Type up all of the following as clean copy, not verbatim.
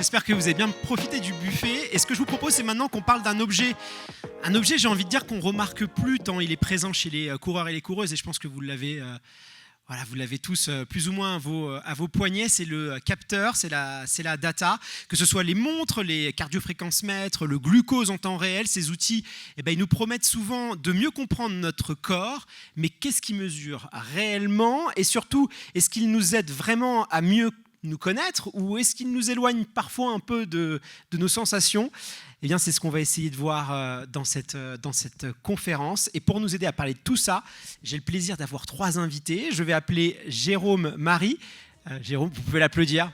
j'espère que vous avez bien profité du buffet. Et ce que je vous propose, c'est maintenant qu'on parle d'un objet. Un objet, j'ai envie de dire qu'on remarque plus tant il est présent chez les coureurs et les coureuses. Et je pense que vous l'avez, vous l'avez tous plus ou moins à vos poignets. C'est le capteur, c'est la data. Que ce soit les montres, les cardiofréquencemètres, le glucose en temps réel, ces outils, ils nous promettent souvent de mieux comprendre notre corps. Mais qu'est-ce qu'ils mesurent réellement? Et surtout, est-ce qu'ils nous aident vraiment à mieux nous connaître, ou est-ce qu'il nous éloigne parfois un peu de nos sensations? Eh bien, c'est ce qu'on va essayer de voir dans cette conférence. Et pour nous aider à parler de tout ça, j'ai le plaisir d'avoir 3 invités. Je vais appeler Jérôme Marie. Jérôme, vous pouvez l'applaudir.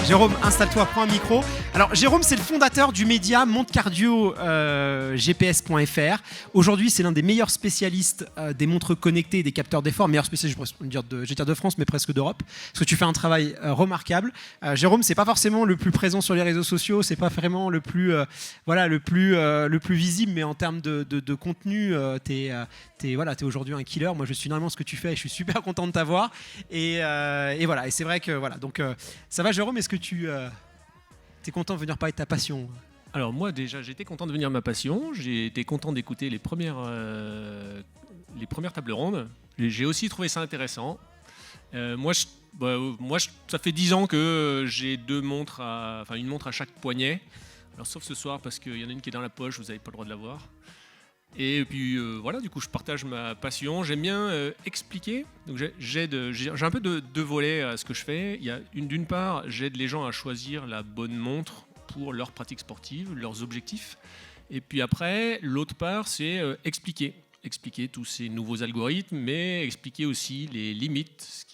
Jérôme, installe-toi, prends un micro. Alors, Jérôme, c'est le fondateur du média montecardio-gps.fr. Aujourd'hui, c'est l'un des meilleurs spécialistes des montres connectées et des capteurs d'effort. Meilleur spécialiste, je vais dire de France, mais presque d'Europe. Parce que tu fais un travail remarquable. Jérôme, c'est pas forcément le plus présent sur les réseaux sociaux. C'est pas vraiment le plus visible, mais en termes de contenu, t'es aujourd'hui un killer. Moi, je suis énormément ce que tu fais et je suis super content de t'avoir. Et voilà. Et c'est vrai que voilà. Donc, ça va, Jérôme? Est-ce que tu es content de venir parler de ta passion? Alors moi déjà j'étais content de venir ma passion, j'ai été content d'écouter les premières tables rondes, j'ai aussi trouvé ça intéressant. Moi, ça fait 10 ans que j'ai une montre à chaque poignet, alors sauf ce soir parce qu'il y en a une qui est dans la poche, vous n'avez pas le droit de la voir. Et puis voilà, du coup je partage ma passion, j'aime bien expliquer, donc j'ai un peu deux volets à ce que je fais. Il y a d'une part, j'aide les gens à choisir la bonne montre pour leur pratique sportive, leurs objectifs, et puis après l'autre part c'est expliquer tous ces nouveaux algorithmes, mais expliquer aussi les limites,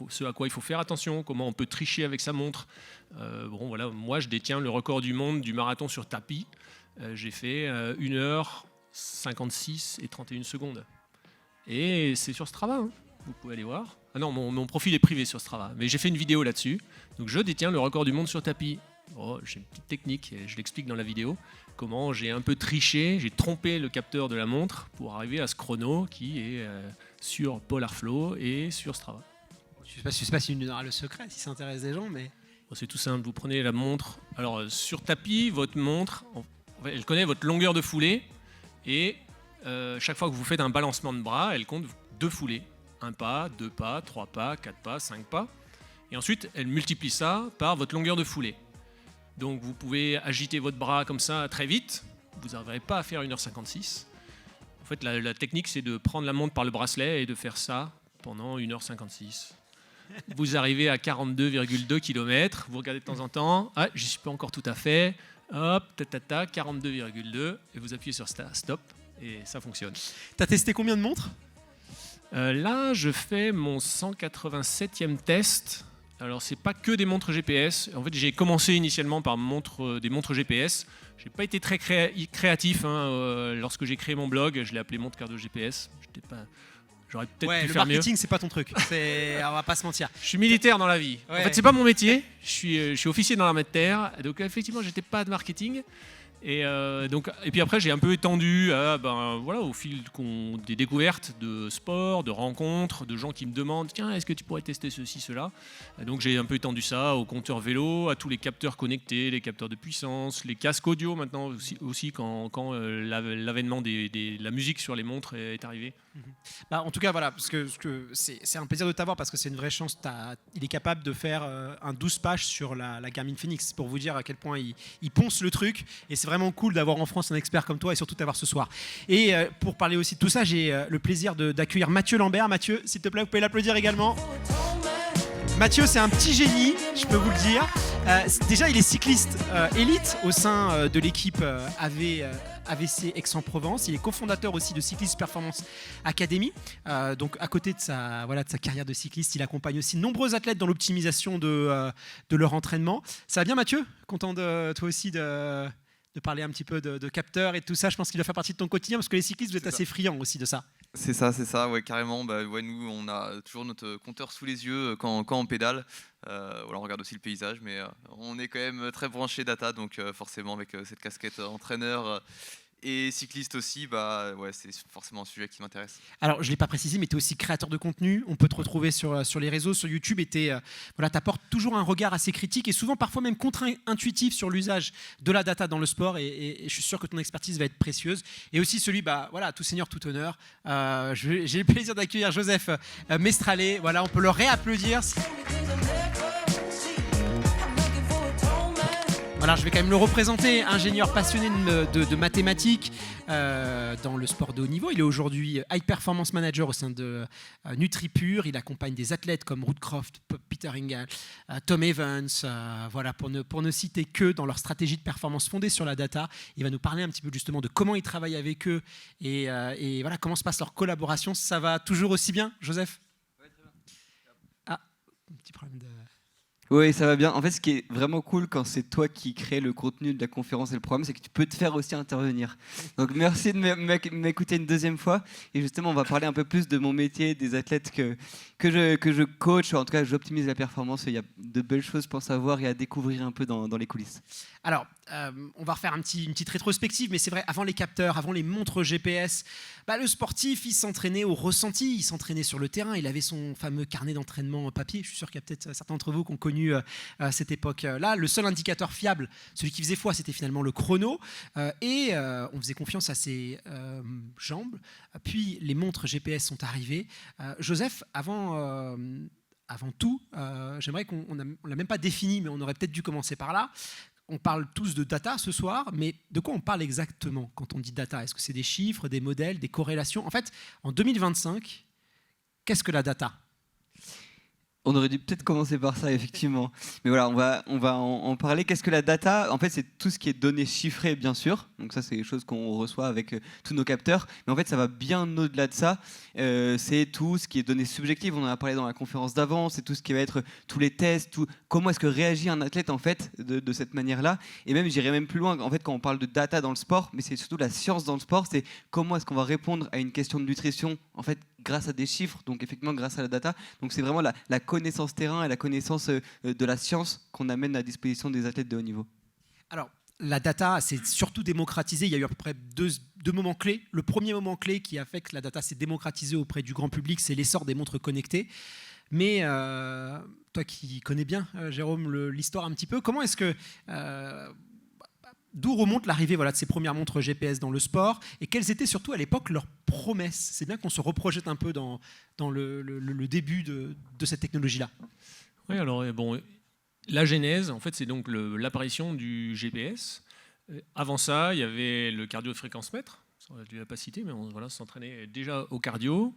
ce à quoi il faut faire attention, comment on peut tricher avec sa montre. Voilà, moi je détiens le record du monde du marathon sur tapis, j'ai fait 1h56 et 31 secondes. Et c'est sur Strava, hein. Vous pouvez aller voir. Ah non, mon profil est privé sur Strava, mais j'ai fait une vidéo là-dessus. Donc je détiens le record du monde sur tapis. J'ai une petite technique, et je l'explique dans la vidéo, comment j'ai un peu triché, j'ai trompé le capteur de la montre pour arriver à ce chrono qui est sur Polarflow et sur Strava. Je ne sais pas si tu nous donneras le secret, si ça intéresse des gens, mais... C'est tout simple, vous prenez la montre. Alors sur tapis, votre montre, elle connaît votre longueur de foulée. Et chaque fois que vous faites un balancement de bras, elle compte 2 foulées. 1 pas, 2 pas, 3 pas, 4 pas, 5 pas. Et ensuite, elle multiplie ça par votre longueur de foulée. Donc vous pouvez agiter votre bras comme ça très vite. Vous n'arriverez pas à faire 1h56. En fait, la technique, c'est de prendre la montre par le bracelet et de faire ça pendant 1h56. Vous arrivez à 42,2 km. Vous regardez de temps en temps. Ah, j'y suis pas encore tout à fait. Hop, 42,2 et vous appuyez sur stop et ça fonctionne. T'as testé combien de montres? Là, je fais mon 187e test. Alors, c'est pas que des montres GPS. En fait, j'ai commencé initialement par des montres GPS. J'ai pas été très créatif. Lorsque j'ai créé mon blog, je l'ai appelé Montre Cardio GPS. J'aurais peut-être pu faire mieux. Le marketing, c'est pas ton truc. On va pas se mentir. Je suis militaire dans la vie. Ouais. En fait, c'est pas mon métier. Je suis officier dans l'armée de terre. Donc, effectivement, j'étais pas de marketing. Et puis après, j'ai un peu étendu au fil des découvertes de sport, de rencontres, de gens qui me demandent tiens, est-ce que tu pourrais tester ceci, cela. Et donc j'ai un peu étendu ça au compteur vélo, à tous les capteurs connectés, les capteurs de puissance, les casques audio maintenant aussi quand l'avènement de la musique sur les montres est arrivé. En tout cas, voilà, parce que c'est un plaisir de t'avoir parce que c'est une vraie chance. Il est capable de faire un 12 pages sur la Garmin Fenix pour vous dire à quel point il ponce le truc. Et c'est vraiment cool d'avoir en France un expert comme toi et surtout t'avoir ce soir. Et pour parler aussi de tout ça, j'ai le plaisir d'accueillir Mathieu Lambert. Mathieu, s'il te plaît, vous pouvez l'applaudir également. Mathieu, c'est un petit génie, je peux vous le dire. Déjà, il est cycliste élite au sein de l'équipe AVC Aix-en-Provence. Il est cofondateur aussi de Cyclist Performance Academy. Donc, à côté de sa carrière de cycliste, il accompagne aussi de nombreux athlètes dans l'optimisation de leur entraînement. Ça va bien, Mathieu? Content toi aussi de parler un petit peu de capteurs et de tout ça. Je pense qu'il doit faire partie de ton quotidien parce que les cyclistes, vous êtes assez friands aussi de ça. C'est ça, ouais, carrément. Nous, on a toujours notre compteur sous les yeux quand on pédale. On regarde aussi le paysage, mais on est quand même très branché data, donc forcément avec cette casquette entraîneur Et cycliste aussi, bah ouais, c'est forcément un sujet qui m'intéresse. Alors, je ne l'ai pas précisé, mais tu es aussi créateur de contenu. On peut te retrouver sur les réseaux, sur YouTube, et tu apportes toujours un regard assez critique et souvent parfois même contre-intuitif sur l'usage de la data dans le sport. Et je suis sûr que ton expertise va être précieuse. Et aussi celui, tout seigneur, tout honneur. J'ai le plaisir d'accueillir Joseph Mestrallet. Voilà, on peut le réapplaudir. Voilà, je vais quand même le représenter, ingénieur passionné de mathématiques dans le sport de haut niveau. Il est aujourd'hui High Performance Manager au sein de NutriPure. Il accompagne des athlètes comme Ruth Croft, Peter Ingal, Tom Evans, voilà, pour ne citer que dans leur stratégie de performance fondée sur la data. Il va nous parler un petit peu justement de comment il travaille avec eux et voilà, comment se passe leur collaboration. Ça va toujours aussi bien, Joseph ? Ouais, très bien. Ah, un petit problème de... Oui, ça va bien. En fait, ce qui est vraiment cool quand c'est toi qui crée le contenu de la conférence et le programme, c'est que tu peux te faire aussi intervenir. Donc merci de m'écouter une deuxième fois. Et justement, on va parler un peu plus de mon métier, des athlètes que je coach. En tout cas, j'optimise la performance. Il y a de belles choses pour savoir et à découvrir un peu dans les coulisses. Alors, on va refaire une petite rétrospective, mais c'est vrai, avant les capteurs, avant les montres GPS, le sportif, il s'entraînait au ressenti, il s'entraînait sur le terrain, il avait son fameux carnet d'entraînement papier. Je suis sûr qu'il y a peut-être certains d'entre vous qui ont connu cette époque-là. Le seul indicateur fiable, celui qui faisait foi, c'était finalement le chrono, et on faisait confiance à ses jambes. Puis les montres GPS sont arrivées. Joseph, avant tout, j'aimerais qu'on ne l'a même pas défini, mais on aurait peut-être dû commencer par là. On parle tous de data ce soir, mais de quoi on parle exactement quand on dit data ? Est-ce que c'est des chiffres, des modèles, des corrélations ? En fait, en 2025, qu'est-ce que la data ? On aurait dû peut-être commencer par ça, effectivement. Mais voilà, on va en parler. Qu'est-ce que la data ? En fait, c'est tout ce qui est données chiffrées, bien sûr. Donc ça, c'est des choses qu'on reçoit avec tous nos capteurs. Mais en fait, ça va bien au-delà de ça. C'est tout ce qui est données subjectives. On en a parlé dans la conférence d'avant. C'est tout ce qui va être tous les tests. Comment est-ce que réagit un athlète, en fait, de cette manière-là. Et même, j'irais même plus loin. En fait, quand on parle de data dans le sport, mais c'est surtout la science dans le sport, c'est comment est-ce qu'on va répondre à une question de nutrition, en fait, grâce à des chiffres, donc effectivement grâce à la data. Donc c'est vraiment la connaissance terrain et la connaissance de la science qu'on amène à disposition des athlètes de haut niveau. Alors, la data s'est surtout démocratisée. Il y a eu à peu près deux moments clés. Le premier moment clé qui a fait que la data s'est démocratisée auprès du grand public, c'est l'essor des montres connectées. Mais toi qui connais bien, Jérôme, l'histoire un petit peu, comment est-ce que... D'où remonte l'arrivée de ces premières montres GPS dans le sport et quelles étaient surtout à l'époque leurs promesses ? C'est bien qu'on se reprojette un peu dans le début de cette technologie-là. Oui, alors la genèse, en fait, c'est donc l'apparition du GPS. Avant ça, il y avait le cardio-fréquence-mètre. Je ne l'ai pas cité, mais on s'entraînait déjà au cardio,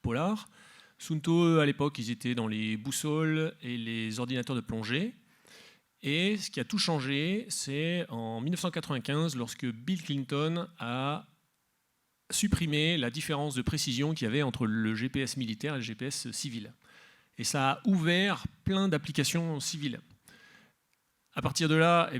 Polar. Suunto, à l'époque, ils étaient dans les boussoles et les ordinateurs de plongée. Et ce qui a tout changé, c'est en 1995, lorsque Bill Clinton a supprimé la différence de précision qu'il y avait entre le GPS militaire et le GPS civil. Et ça a ouvert plein d'applications civiles. À partir de là,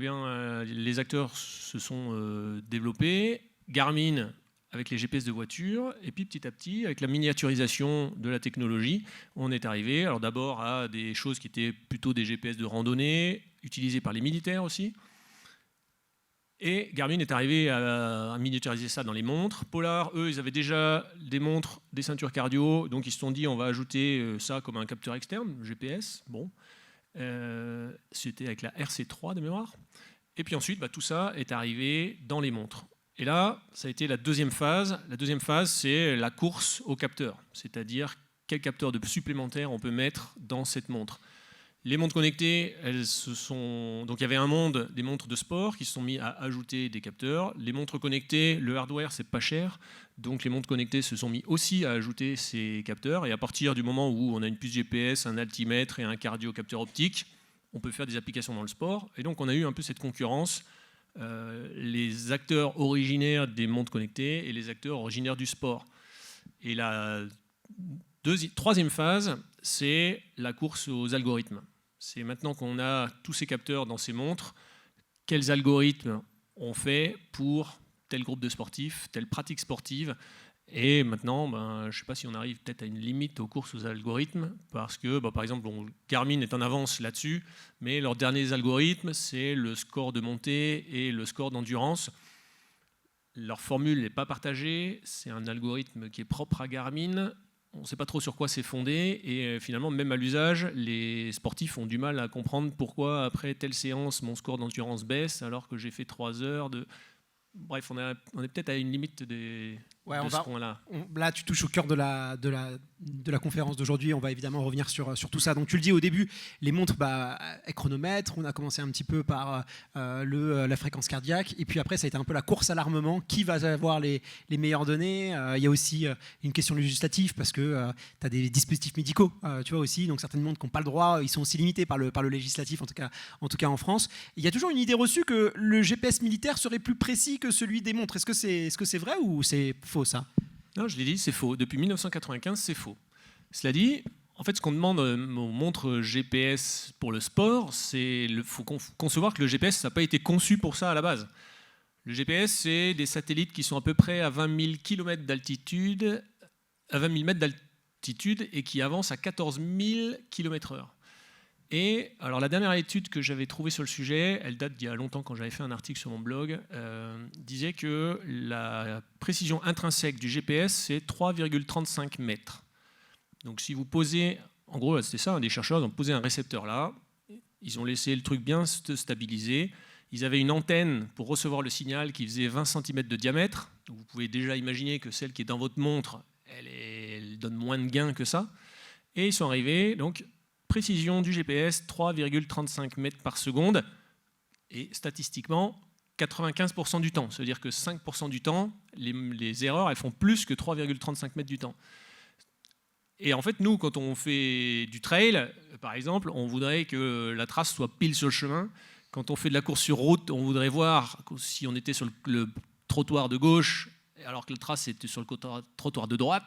les acteurs se sont développés. Garmin avec les GPS de voiture, et puis petit à petit, avec la miniaturisation de la technologie, on est arrivé alors d'abord à des choses qui étaient plutôt des GPS de randonnée, utilisés par les militaires aussi. Et Garmin est arrivé à miniaturiser ça dans les montres. Polar, eux, ils avaient déjà des montres, des ceintures cardio, donc ils se sont dit on va ajouter ça comme un capteur externe, GPS. Bon, c'était avec la RC3 de mémoire. Et puis ensuite, tout ça est arrivé dans les montres. Et là, ça a été la deuxième phase. La deuxième phase, c'est la course au capteur, c'est-à-dire quel capteur supplémentaire on peut mettre dans cette montre. Les montres connectées, donc il y avait un monde des montres de sport qui se sont mis à ajouter des capteurs. Les montres connectées, le hardware, c'est pas cher, donc les montres connectées se sont mis aussi à ajouter ces capteurs. Et à partir du moment où on a une puce GPS, un altimètre et un cardio-capteur optique, on peut faire des applications dans le sport. Et donc on a eu un peu cette concurrence. Les acteurs originaires des montres connectées et les acteurs originaires du sport. Et la troisième phase, c'est la course aux algorithmes. C'est maintenant qu'on a tous ces capteurs dans ces montres, quels algorithmes on fait pour tel groupe de sportifs, telle pratique sportive. Et maintenant, je ne sais pas si on arrive peut-être à une limite aux courses aux algorithmes, parce que, par exemple, Garmin est en avance là-dessus, mais leurs derniers algorithmes, c'est le score de montée et le score d'endurance. Leur formule n'est pas partagée, c'est un algorithme qui est propre à Garmin. On ne sait pas trop sur quoi c'est fondé et finalement, même à l'usage, les sportifs ont du mal à comprendre pourquoi après telle séance, mon score d'endurance baisse alors que j'ai fait 3 heures de... Bref, on est peut-être à une limite de ce point-là. Là, tu touches au cœur de la conférence d'aujourd'hui. On va évidemment revenir sur tout ça. Donc, tu le dis au début, les montres, elles chronomètrent. On a commencé un petit peu par la fréquence cardiaque. Et puis après, ça a été un peu la course à l'armement. Qui va avoir les meilleures données? Il y a aussi une question législative parce que tu as des dispositifs médicaux, tu vois aussi. Donc, certaines montres qui n'ont pas le droit, ils sont aussi limités par le législatif, en tout cas en France. Il y a toujours une idée reçue que le GPS militaire serait plus précis que celui des montres. Est-ce que c'est vrai ou c'est faux, ça? Non, je l'ai dit, c'est faux. Depuis 1995, c'est faux. Cela dit, en fait, ce qu'on demande aux montres GPS pour le sport, il faut concevoir que le GPS, ça n'a pas été conçu pour ça à la base. Le GPS, c'est des satellites qui sont à peu près à 20 000 km d'altitude, à 20 000 mètres d'altitude et qui avancent à 14 000 km/h. Et alors la dernière étude que j'avais trouvée sur le sujet, elle date d'il y a longtemps quand j'avais fait un article sur mon blog, disait que la précision intrinsèque du GPS, c'est 3,35 mètres. Donc si vous posez, en gros c'était ça, des chercheurs ont posé un récepteur là, ils ont laissé le truc bien se stabiliser, ils avaient une antenne pour recevoir le signal qui faisait 20 cm de diamètre, donc vous pouvez déjà imaginer que celle qui est dans votre montre, elle donne moins de gain que ça, et ils sont arrivés, donc précision du GPS, 3,35 mètres par seconde, et statistiquement, 95% du temps. Ça veut dire que 5% du temps, les erreurs, elles font plus que 3,35 mètres du temps. Et en fait, nous, quand on fait du trail, par exemple, on voudrait que la trace soit pile sur le chemin. Quand on fait de la course sur route, on voudrait voir si on était sur le trottoir de gauche, alors que la trace était sur le trottoir de droite.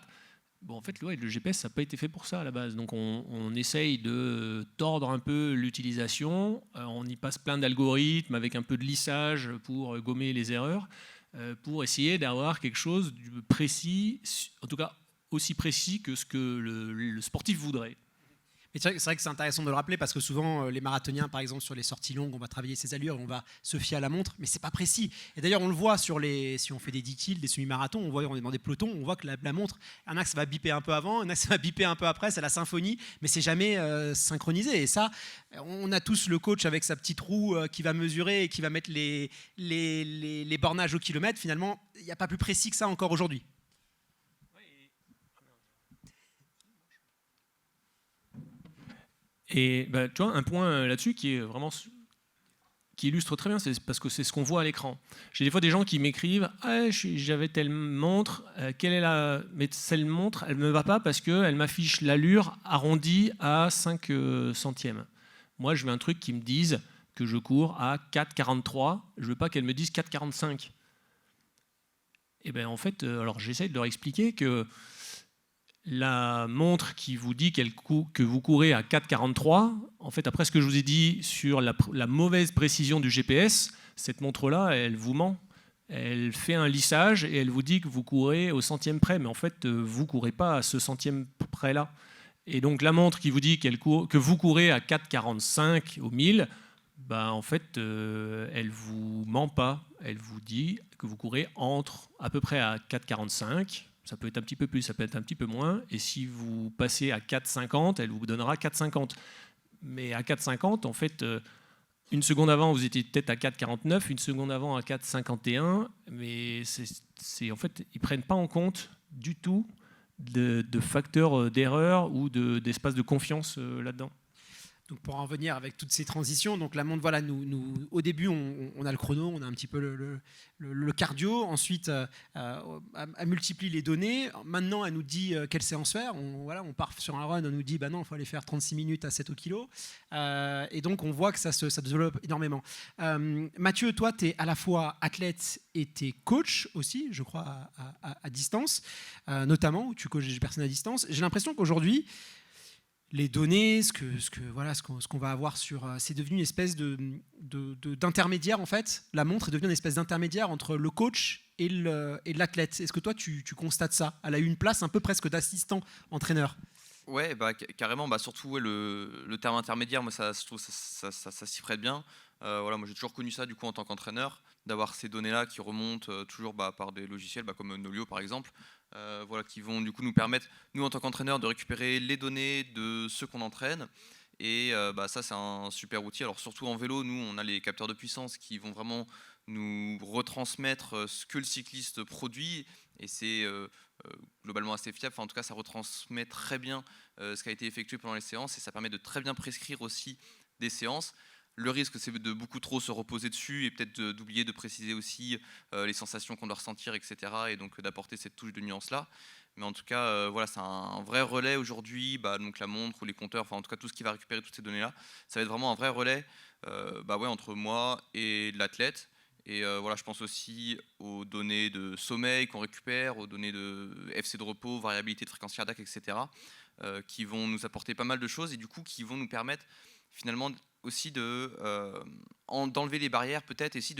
Bon, en fait, le GPS, ça n'a pas été fait pour ça à la base. Donc, on essaye de tordre un peu l'utilisation. On y passe plein d'algorithmes avec un peu de lissage pour gommer les erreurs, pour essayer d'avoir quelque chose de précis, en tout cas aussi précis que ce que le sportif voudrait. Et c'est vrai que c'est intéressant de le rappeler parce que souvent, les marathoniens, par exemple, sur les sorties longues, on va travailler ses allures, on va se fier à la montre, mais c'est pas précis. Et d'ailleurs, on le voit si on fait des 10 kills, des semi-marathons, on est dans des pelotons, on voit que la montre, un axe va biper un peu avant, un axe va biper un peu après, c'est la symphonie, mais c'est jamais synchronisé. Et ça, on a tous le coach avec sa petite roue qui va mesurer et qui va mettre les bornages au kilomètre. Finalement, il n'y a pas plus précis que ça encore aujourd'hui. Et tu vois, un point là-dessus qui illustre très bien, c'est parce que c'est ce qu'on voit à l'écran. J'ai des fois des gens qui m'écrivent « Ah, j'avais telle montre, mais cette montre, elle ne me va pas parce qu'elle m'affiche l'allure arrondie à 5 centièmes. Moi, je veux un truc qui me dise que je cours à 4,43, je ne veux pas qu'elle me dise 4,45. » Et bien en fait, alors j'essaie de leur expliquer que la montre qui vous dit que vous courez à 4,43, en fait, après ce que je vous ai dit sur la mauvaise précision du GPS, cette montre-là, elle vous ment. Elle fait un lissage et elle vous dit que vous courez au centième près, mais en fait, vous ne courez pas à ce centième près-là. Et donc, la montre qui vous dit que vous courez à 4,45 au 1000, en fait, elle ne vous ment pas. Elle vous dit que vous courez à peu près à 4,45. Ça peut être un petit peu plus, ça peut être un petit peu moins. Et si vous passez à 4,50, elle vous donnera 4,50. Mais à 4,50, en fait, une seconde avant, vous étiez peut-être à 4,49, une seconde avant à 4,51. Mais en fait, ils ne prennent pas en compte du tout de facteurs d'erreur ou d'espace de confiance là-dedans. Donc pour en revenir avec toutes ces transitions, donc la montre, voilà, nous au début on a le chrono, on a un petit peu le cardio, ensuite elle multiplie les données, maintenant elle nous dit quelle séance faire, on part sur un run, on nous dit non, il faut aller faire 36 minutes à 7 au kilo, et donc on voit que ça développe énormément. Mathieu, toi tu es à la fois athlète et tu es coach aussi, je crois, à distance, notamment, où tu coaches des personnes à distance. J'ai l'impression qu'aujourd'hui, les données, ce qu'on va avoir c'est devenu une espèce d'intermédiaire en fait. La montre est devenue une espèce d'intermédiaire entre le coach et l'athlète. Est-ce que toi tu constates ça? Elle a eu une place un peu presque d'assistant entraîneur. Ouais, carrément. Surtout le terme intermédiaire, moi je trouve ça s'y prête bien. Voilà, moi j'ai toujours connu ça du coup en tant qu'entraîneur, d'avoir ces données-là qui remontent toujours par des logiciels comme Nolio par exemple, voilà, qui vont du coup nous permettre, nous en tant qu'entraîneurs, de récupérer les données de ceux qu'on entraîne. Et ça c'est un super outil. Alors surtout en vélo, nous on a les capteurs de puissance qui vont vraiment nous retransmettre ce que le cycliste produit, et c'est globalement assez fiable. Enfin, en tout cas, ça retransmet très bien ce qui a été effectué pendant les séances, et ça permet de très bien prescrire aussi des séances. Le risque, c'est de beaucoup trop se reposer dessus et peut-être d'oublier de préciser aussi les sensations qu'on doit ressentir, etc. Et donc d'apporter cette touche de nuance-là. Mais en tout cas, voilà, c'est un vrai relais aujourd'hui. Donc la montre ou les compteurs, enfin en tout cas tout ce qui va récupérer toutes ces données-là, ça va être vraiment un vrai relais entre moi et l'athlète. Et voilà, je pense aussi aux données de sommeil qu'on récupère, aux données de FC de repos, variabilité de fréquence cardiaque, etc. Qui vont nous apporter pas mal de choses et du coup qui vont nous permettre finalement aussi d'enlever les barrières peut-être, et aussi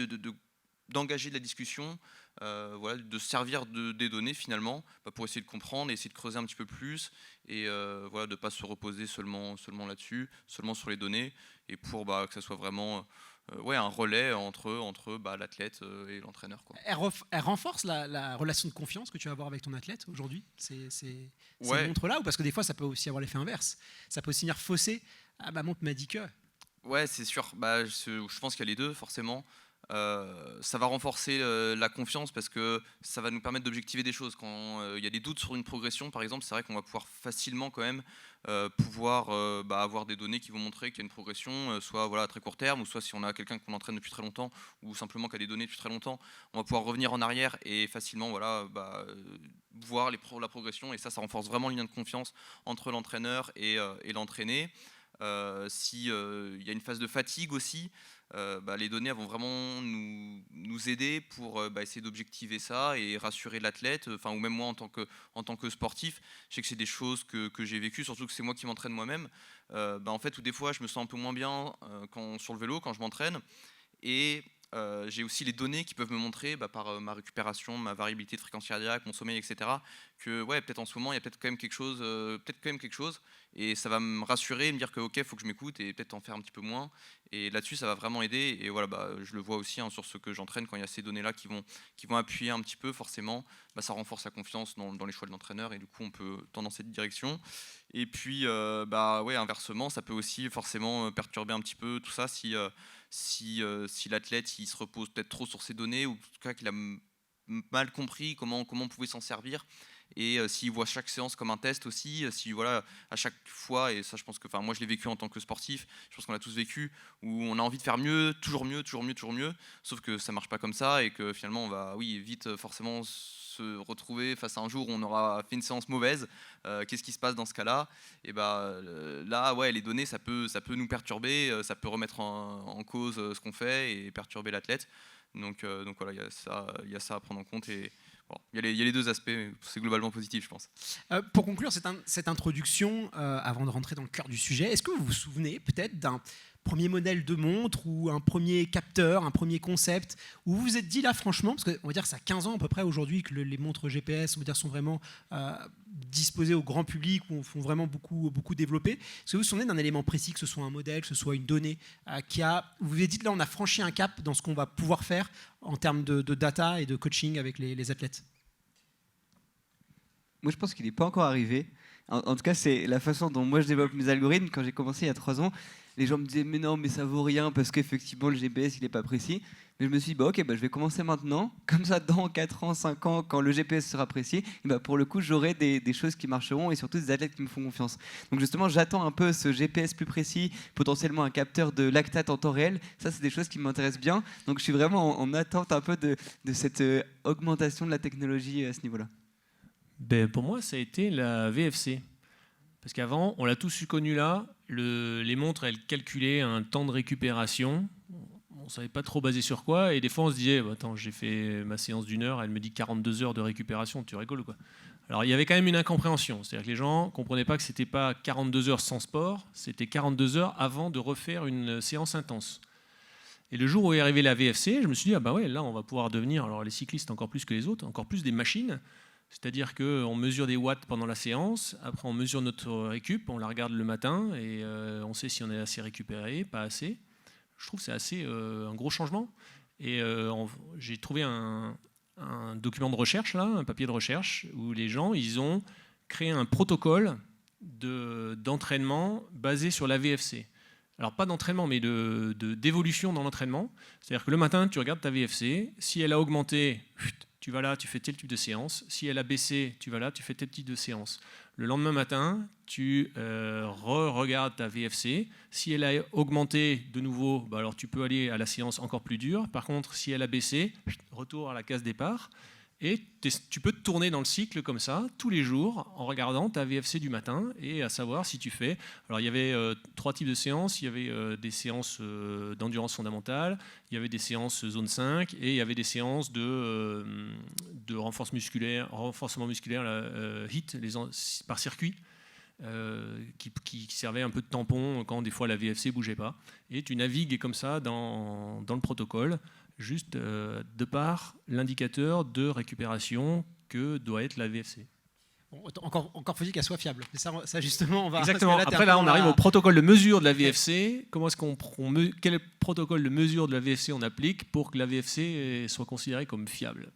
d'engager de la discussion, voilà, de se servir des données finalement pour essayer de comprendre et essayer de creuser un petit peu plus, et voilà, de ne pas se reposer seulement là-dessus, seulement sur les données, et pour que ça soit vraiment un relais entre l'athlète et l'entraîneur, quoi. Elle renforce la relation de confiance que tu vas avoir avec ton athlète aujourd'hui, ces Ouais. montres-là, ou parce que des fois ça peut aussi avoir l'effet inverse. Ça peut aussi venir fausser. Ah, ma montre m'a dit que. Ouais, c'est sûr. Je pense qu'il y a les deux, forcément. Ça va renforcer la confiance parce que ça va nous permettre d'objectiver des choses. Quand il y a des doutes sur une progression, par exemple, c'est vrai qu'on va pouvoir facilement quand même avoir des données qui vont montrer qu'il y a une progression, soit voilà, à très court terme, ou soit si on a quelqu'un qu'on entraîne depuis très longtemps, ou simplement qui a des données depuis très longtemps, on va pouvoir revenir en arrière et facilement voir la progression. Et ça renforce vraiment le lien de confiance entre l'entraîneur et l'entraîné. Si il y a une phase de fatigue aussi, les données vont vraiment nous aider pour essayer d'objectiver ça et rassurer l'athlète, ou même moi en tant que sportif. Je sais que c'est des choses que j'ai vécues, surtout que c'est moi qui m'entraîne moi-même, en fait, où des fois je me sens un peu moins bien sur le vélo quand je m'entraîne, et j'ai aussi les données qui peuvent me montrer par ma récupération, ma variabilité de fréquence cardiaque, mon sommeil, etc., que ouais, peut-être en ce moment il y a peut-être quand même quelque chose, et ça va me rassurer, me dire que ok, faut que je m'écoute et peut-être en faire un petit peu moins. Et là-dessus, ça va vraiment aider. Et voilà, je le vois aussi sur ce que j'entraîne, quand il y a ces données-là qui vont appuyer un petit peu, forcément, ça renforce la confiance dans les choix de l'entraîneur, et du coup, on peut tendre dans cette direction. Et puis, inversement, ça peut aussi forcément perturber un petit peu tout ça si l'athlète il se repose peut-être trop sur ses données, ou en tout cas qu'il a mal compris comment on pouvait s'en servir. Et s'il voit chaque séance comme un test aussi, si voilà, à chaque fois, et ça je pense que moi je l'ai vécu en tant que sportif, je pense qu'on l'a tous vécu, où on a envie de faire mieux, toujours mieux, toujours mieux, toujours mieux, sauf que ça marche pas comme ça, et que finalement on va vite forcément se retrouver face à un jour où on aura fait une séance mauvaise. Qu'est-ce qui se passe dans ce cas-là? Et là, ouais, les données, ça peut nous perturber, ça peut remettre en cause ce qu'on fait et perturber l'athlète. Donc voilà, il y a ça à prendre en compte. Et bon, il y a les deux aspects, mais c'est globalement positif, je pense. Pour conclure cette introduction, avant de rentrer dans le cœur du sujet, est-ce que vous vous souvenez peut-être d'un premier modèle de montre, ou un premier capteur, un premier concept, où vous vous êtes dit là franchement, parce qu'on va dire que ça a 15 ans à peu près aujourd'hui que les montres GPS, on va dire, sont vraiment disposées au grand public, ou font vraiment beaucoup, beaucoup développer. Est-ce que vous vous souvenez d'un élément précis, que ce soit un modèle, que ce soit une donnée, vous vous êtes dit là on a franchi un cap dans ce qu'on va pouvoir faire en termes de data et de coaching avec les athlètes? Moi, je pense qu'il n'est pas encore arrivé. En tout cas, c'est la façon dont moi je développe mes algorithmes. Quand j'ai commencé il y a 3 ans, les gens me disaient mais non, mais ça vaut rien parce qu'effectivement le GPS il n'est pas précis. Mais je me suis dit je vais commencer maintenant. Comme ça, dans 4 ans, 5 ans, quand le GPS sera précis, et pour le coup, j'aurai des choses qui marcheront, et surtout des athlètes qui me font confiance. Donc justement, j'attends un peu ce GPS plus précis, potentiellement un capteur de lactate en temps réel. Ça, c'est des choses qui m'intéressent bien. Donc je suis vraiment en attente un peu de cette augmentation de la technologie à ce niveau-là. Pour moi, ça a été la VFC. Parce qu'avant, on l'a tous eu connu là, les montres, elles calculaient un temps de récupération. On ne savait pas trop basé sur quoi. Et des fois, on se disait, attends, j'ai fait ma séance d'1 heure, elle me dit 42 heures de récupération, tu rigoles quoi. Alors, il y avait quand même une incompréhension. C'est-à-dire que les gens ne comprenaient pas que ce n'était pas 42 heures sans sport, c'était 42 heures avant de refaire une séance intense. Et le jour où est arrivée la VFC, je me suis dit, là, on va pouvoir devenir, alors les cyclistes encore plus que les autres, encore plus des machines. C'est-à-dire qu'on mesure des watts pendant la séance, après on mesure notre récup, on la regarde le matin et on sait si on est assez récupéré, pas assez. je trouve que c'est assez un gros changement. Et j'ai trouvé un document de recherche, là, un papier de recherche, où les gens ils ont créé un protocole d'entraînement basé sur la VFC. Alors pas d'entraînement, mais d'évolution dans l'entraînement. C'est-à-dire que le matin, tu regardes ta VFC. Si elle a augmenté, tu vas là, tu fais tel type de séance. Si elle a baissé, tu vas là, tu fais tel type de séance. Le lendemain matin, tu regardes ta VFC. Si elle a augmenté de nouveau, bah alors tu peux aller à la séance encore plus dure. Par contre, si elle a baissé, retour à la case départ. Et tu peux te tourner dans le cycle comme ça, tous les jours, en regardant ta VFC du matin et à savoir si tu fais... Alors il y avait 3 types de séances. Il y avait des séances d'endurance fondamentale, il y avait des séances zone 5 et il y avait des séances de renforcement musculaire HIIT, par circuit, qui servait un peu de tampon quand des fois la VFC ne bougeait pas. Et tu navigues comme ça dans le protocole, juste de par l'indicateur de récupération que doit être la VFC. Bon, encore faut-il qu'elle soit fiable. Mais ça justement, on va... Exactement. Après, là, on arrive au protocole de mesure de la VFC. Comment est-ce quel protocole de mesure de la VFC on applique pour que la VFC soit considérée comme fiable?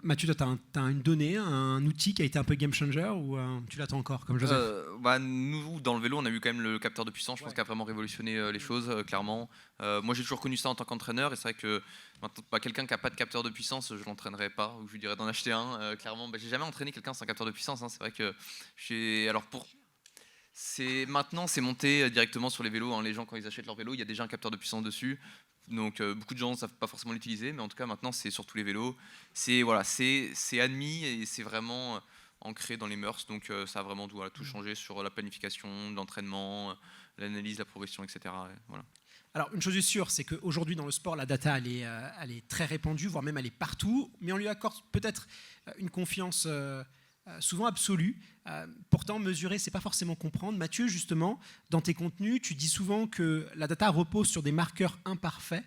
Mathieu, toi, tu as une donnée, un outil qui a été un peu game changer ou tu l'attends encore, comme Joseph? Nous, dans le vélo, on a eu quand même le capteur de puissance. Je pense qu'il a vraiment révolutionné les choses, clairement. Moi, j'ai toujours connu ça en tant qu'entraîneur. Et c'est vrai que quelqu'un qui n'a pas de capteur de puissance, je ne l'entraînerai pas, ou je lui dirais d'en acheter un. Clairement, j'ai jamais entraîné quelqu'un sans capteur de puissance. C'est vrai que maintenant, c'est monté directement sur les vélos. Les gens, quand ils achètent leur vélo, il y a déjà un capteur de puissance dessus. Donc beaucoup de gens ne savent pas forcément l'utiliser, mais en tout cas maintenant c'est sur tous les vélos. C'est admis et c'est vraiment ancré dans les mœurs. Donc ça a vraiment tout changé sur la planification, l'entraînement, l'analyse, la progression, etc. Et voilà. Alors une chose est sûre, c'est qu'aujourd'hui dans le sport, la data elle est très répandue, voire même elle est partout, mais on lui accorde peut-être une confiance souvent absolue. Pourtant, mesurer, c'est pas forcément comprendre. Mathieu, justement, dans tes contenus, tu dis souvent que la data repose sur des marqueurs imparfaits.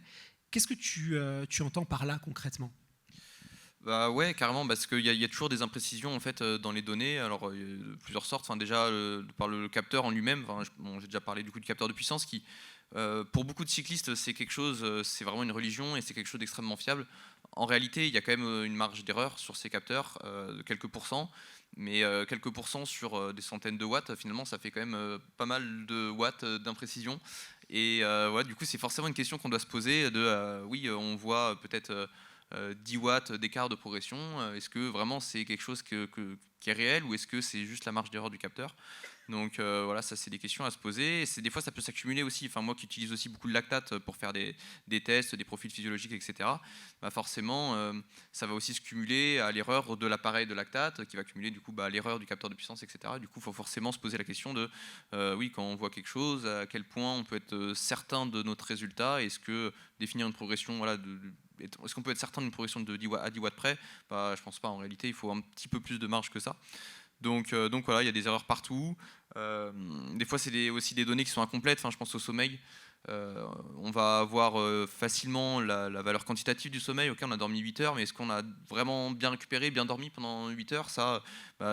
Qu'est-ce que tu entends par là concrètement ? Ouais, carrément, parce qu'il y a toujours des imprécisions en fait dans les données. Alors il y a de plusieurs sortes. Déjà par le capteur en lui-même. J'ai déjà parlé du capteur de puissance qui, pour beaucoup de cyclistes, c'est quelque chose, c'est vraiment une religion et c'est quelque chose d'extrêmement fiable. En réalité, il y a quand même une marge d'erreur sur ces capteurs de quelques pourcents, mais quelques pourcents sur des centaines de watts, finalement, ça fait quand même pas mal de watts d'imprécision. Et du coup, c'est forcément une question qu'on doit se poser oui, on voit peut-être 10 watts d'écart de progression. Est-ce que vraiment c'est quelque chose qui est réel ou est-ce que c'est juste la marge d'erreur du capteur ? Donc ça c'est des questions à se poser. Et des fois ça peut s'accumuler aussi. Moi qui utilise aussi beaucoup le lactate pour faire des tests, des profils physiologiques, etc. Forcément ça va aussi se cumuler à l'erreur de l'appareil de lactate qui va cumuler du coup à l'erreur du capteur de puissance, etc. Du coup il faut forcément se poser la question de oui, quand on voit quelque chose, à quel point on peut être certain de notre résultat. Est-ce que définir une progression est-ce qu'on peut être certain d'une progression de 10 watts près ? Je pense pas. En réalité il faut un petit peu plus de marge que ça. Donc voilà, il y a des erreurs partout. Des fois, c'est aussi des données qui sont incomplètes. Je pense au sommeil. On va avoir facilement la valeur quantitative du sommeil. Ok, on a dormi 8 heures, mais est-ce qu'on a vraiment bien récupéré, bien dormi pendant 8 heures ? Ça,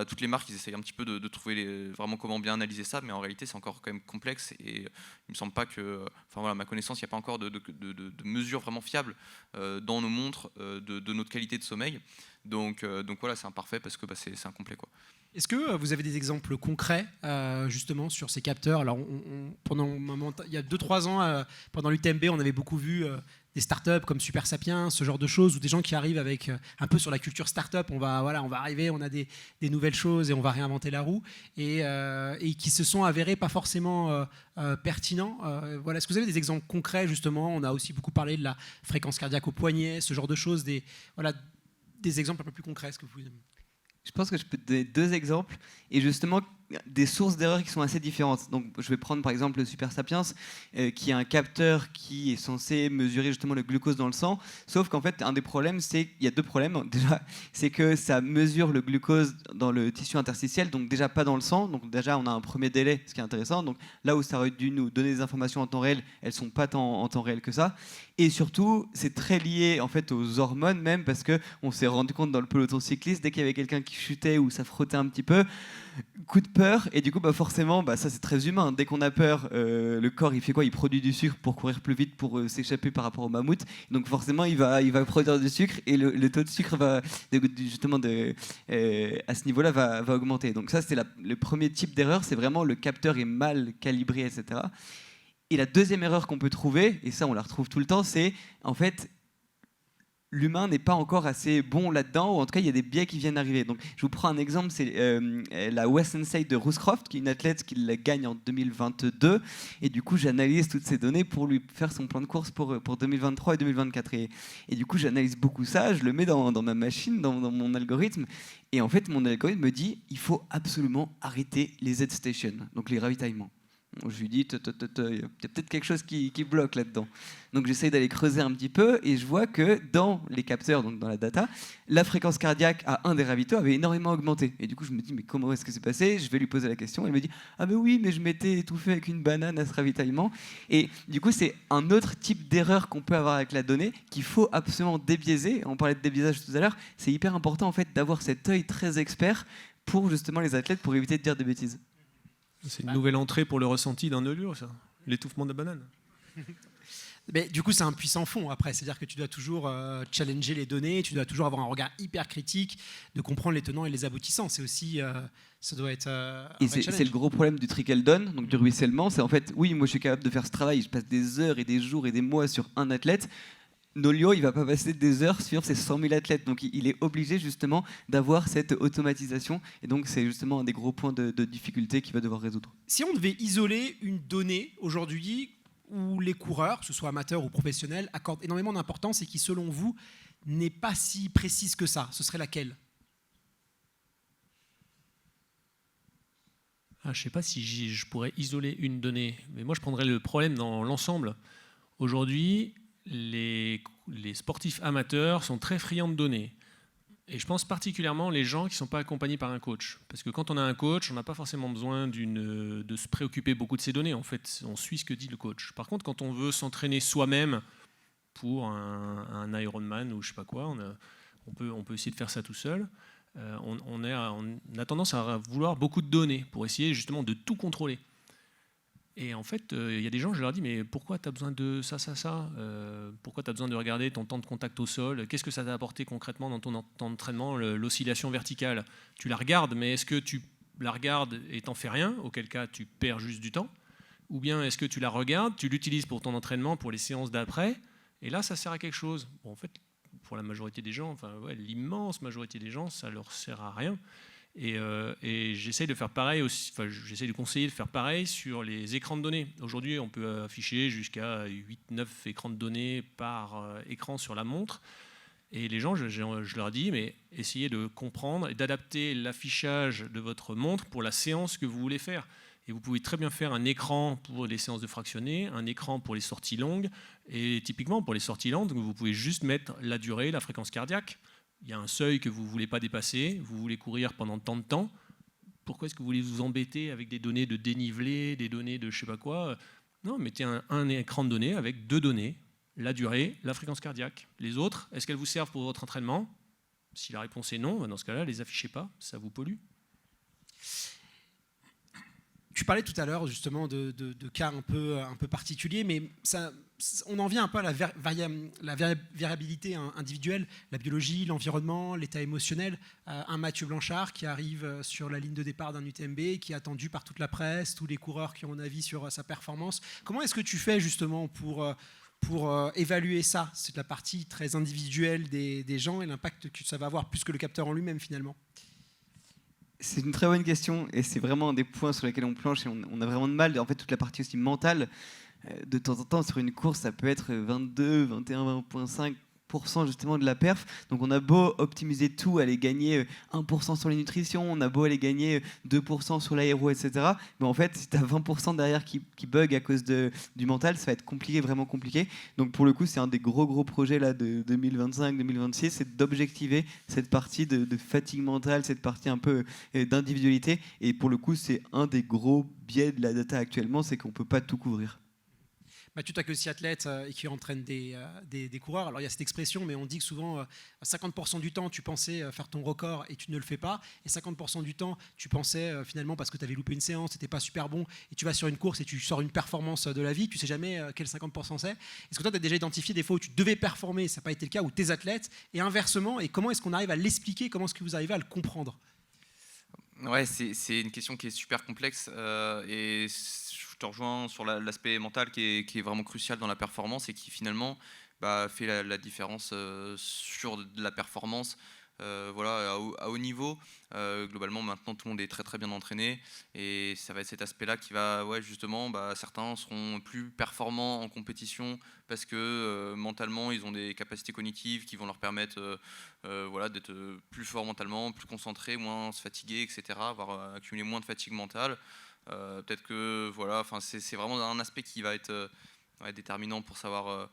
toutes les marques, ils essayent un petit peu de trouver vraiment comment bien analyser ça, mais en réalité, c'est encore quand même complexe. Et il me semble pas que, à ma connaissance, il n'y a pas encore de mesures vraiment fiables dans nos montres de notre qualité de sommeil. Donc voilà, c'est imparfait parce que c'est incomplet, quoi. Est-ce que vous avez des exemples concrets justement sur ces capteurs ? Alors, pendant un moment, il y a 2-3 ans, pendant l'UTMB, on avait beaucoup vu des startups comme Super Sapiens, ce genre de choses, ou des gens qui arrivent avec un peu sur la culture startup. On va arriver, on a des nouvelles choses et on va réinventer la roue, et qui se sont avérés pas forcément pertinents. Est-ce que vous avez des exemples concrets justement ? On a aussi beaucoup parlé de la fréquence cardiaque au poignet, ce genre de choses. Des exemples un peu plus concrets. Est-ce que vous... Je pense que je peux te donner 2 exemples et justement des sources d'erreurs qui sont assez différentes. Donc, je vais prendre par exemple le Super Sapiens, qui est un capteur qui est censé mesurer justement le glucose dans le sang. Sauf qu'en fait, il y a 2 problèmes. Déjà, c'est que ça mesure le glucose dans le tissu interstitiel, donc déjà pas dans le sang. Donc déjà, on a un premier délai, ce qui est intéressant. Donc là où ça aurait dû nous donner des informations en temps réel, elles sont pas en temps réel que ça. Et surtout, c'est très lié en fait aux hormones même, parce qu'on s'est rendu compte dans le peloton cycliste, dès qu'il y avait quelqu'un qui chutait ou ça frottait un petit peu, coup de peur, peur et du coup forcément ça c'est très humain. Dès qu'on a peur, le corps il fait quoi? Il produit du sucre pour courir plus vite, pour s'échapper par rapport au mammouth. Donc forcément il va produire du sucre et le taux de sucre va justement à ce niveau-là va augmenter. Donc ça c'est le premier type d'erreur, c'est vraiment le capteur est mal calibré, etc. Et la deuxième erreur qu'on peut trouver, et ça on la retrouve tout le temps, c'est en fait l'humain n'est pas encore assez bon là-dedans, ou en tout cas il y a des biais qui viennent d'arriver. Donc je vous prends un exemple, c'est la Western State de Rushcroft, qui est une athlète qui la gagne en 2022, et du coup j'analyse toutes ces données pour lui faire son plan de course pour 2023 et 2024. Et du coup j'analyse beaucoup ça, je le mets dans ma machine, dans mon algorithme, et en fait mon algorithme me dit il faut absolument arrêter les Z-stations, donc les ravitaillements. Je lui dis, il y a peut-être quelque chose qui bloque là-dedans. Donc j'essaye d'aller creuser un petit peu et je vois que dans les capteurs, donc dans la data, la fréquence cardiaque à un des ravitaux avait énormément augmenté. Et du coup je me dis, mais comment est-ce que c'est passé? Je vais lui poser la question. Elle me dit, ah mais oui, mais je m'étais étouffé avec une banane à ce ravitaillement. Et du coup c'est un autre type d'erreur qu'on peut avoir avec la donnée qu'il faut absolument débiaiser. On parlait de débiaisage tout à l'heure. C'est hyper important en fait d'avoir cet œil très expert pour justement les athlètes, pour éviter de dire des bêtises. C'est une nouvelle entrée pour le ressenti d'un Eulure, ça. L'étouffement de banane. Mais du coup, c'est un puissant fond après. C'est-à-dire que tu dois toujours challenger les données, tu dois toujours avoir un regard hyper critique, de comprendre les tenants et les aboutissants. C'est aussi, ça doit être et c'est le gros problème du trickle-down, donc du ruissellement. C'est en fait, oui, moi je suis capable de faire ce travail, je passe des heures et des jours et des mois sur un athlète. Nolio, il ne va pas passer des heures sur ses 100 000 athlètes. Donc il est obligé justement d'avoir cette automatisation. Et donc c'est justement un des gros points de difficulté qu'il va devoir résoudre. Si on devait isoler une donnée aujourd'hui où les coureurs, que ce soit amateurs ou professionnels, accordent énormément d'importance et qui, selon vous, n'est pas si précise que ça, ce serait laquelle? Je ne sais pas si je pourrais isoler une donnée, mais moi je prendrais le problème dans l'ensemble. Aujourd'hui, les sportifs amateurs sont très friands de données. Et je pense particulièrement les gens qui ne sont pas accompagnés par un coach. Parce que quand on a un coach, on n'a pas forcément besoin de se préoccuper beaucoup de ces données. En fait, on suit ce que dit le coach. Par contre, quand on veut s'entraîner soi-même pour un Ironman ou je ne sais pas quoi, on peut essayer de faire ça tout seul. On a tendance à vouloir beaucoup de données pour essayer justement de tout contrôler. Et en fait, il y a des gens, je leur dis, mais pourquoi tu as besoin de ça? Pourquoi tu as besoin de regarder ton temps de contact au sol? Qu'est-ce que ça t'a apporté concrètement dans ton entraînement, l'oscillation verticale? Tu la regardes, mais est-ce que tu la regardes et t'en fais rien? Auquel cas, tu perds juste du temps. Ou bien est-ce que tu la regardes, tu l'utilises pour ton entraînement, pour les séances d'après, et là, ça sert à quelque chose? Bon, en fait, pour la majorité des gens, l'immense majorité des gens, ça leur sert à rien. Et j'essaie de faire pareil aussi, j'essaie de conseiller de faire pareil sur les écrans de données. Aujourd'hui, on peut afficher jusqu'à 8-9 écrans de données par écran sur la montre. Et les gens, je leur dis, mais essayez de comprendre et d'adapter l'affichage de votre montre pour la séance que vous voulez faire. Et vous pouvez très bien faire un écran pour les séances de fractionné, un écran pour les sorties longues. Et typiquement, pour les sorties longues, vous pouvez juste mettre la durée, la fréquence cardiaque. Il y a un seuil que vous ne voulez pas dépasser, vous voulez courir pendant tant de temps. Pourquoi est-ce que vous voulez vous embêter avec des données de dénivelé, des données de je ne sais pas quoi? Non, mettez un écran de données avec 2 données, la durée, la fréquence cardiaque. Les autres, est-ce qu'elles vous servent pour votre entraînement? Si la réponse est non, dans ce cas-là, ne les affichez pas, ça vous pollue. Tu parlais tout à l'heure justement de cas un peu particuliers, mais on en vient un peu à la variabilité individuelle, la biologie, l'environnement, l'état émotionnel. Un Mathieu Blanchard qui arrive sur la ligne de départ d'un UTMB, qui est attendu par toute la presse, tous les coureurs qui ont un avis sur sa performance. Comment est-ce que tu fais justement pour évaluer ça? C'est la partie très individuelle des gens et l'impact que ça va avoir, plus que le capteur en lui-même finalement. C'est une très bonne question et c'est vraiment un des points sur lesquels on planche et on a vraiment de mal. En fait, toute la partie aussi mentale, de temps en temps sur une course, ça peut être 22, 21, 20,5% justement de la perf. Donc on a beau optimiser tout, aller gagner 1% sur les nutritions, on a beau aller gagner 2% sur l'aéro, etc. Mais en fait, si tu as 20% derrière qui bug à cause du mental, ça va être compliqué, vraiment compliqué. Donc pour le coup, c'est un des gros projets là, de 2025-2026, c'est d'objectiver cette partie de fatigue mentale, cette partie un peu d'individualité. Et pour le coup, c'est un des gros biais de la data actuellement, c'est qu'on ne peut pas tout couvrir. Mathieu, toi qui es aussi athlète et qui entraîne des coureurs, alors il y a cette expression, mais on dit que souvent 50% du temps tu pensais faire ton record et tu ne le fais pas, et 50% du temps tu pensais finalement parce que tu avais loupé une séance, c'était pas super bon, et tu vas sur une course et tu sors une performance de la vie, tu sais jamais quel 50% c'est. Est-ce que toi tu as déjà identifié des fois où tu devais performer, ça n'a pas été le cas, ou tes athlètes, et inversement, et comment est-ce qu'on arrive à l'expliquer, comment est-ce que vous arrivez à le comprendre? Ouais, c'est une question qui est super complexe et je te rejoins sur l'aspect mental qui est vraiment crucial dans la performance et qui finalement fait la différence sur de la performance. Voilà, à haut niveau, globalement maintenant tout le monde est très très bien entraîné et ça va être cet aspect-là qui va, ouais, justement, certains seront plus performants en compétition parce que mentalement ils ont des capacités cognitives qui vont leur permettre voilà, d'être plus forts mentalement, plus concentrés, moins se fatiguer, etc., avoir accumulé moins de fatigue mentale. Peut-être que voilà, c'est vraiment un aspect qui va être ouais, déterminant pour savoir.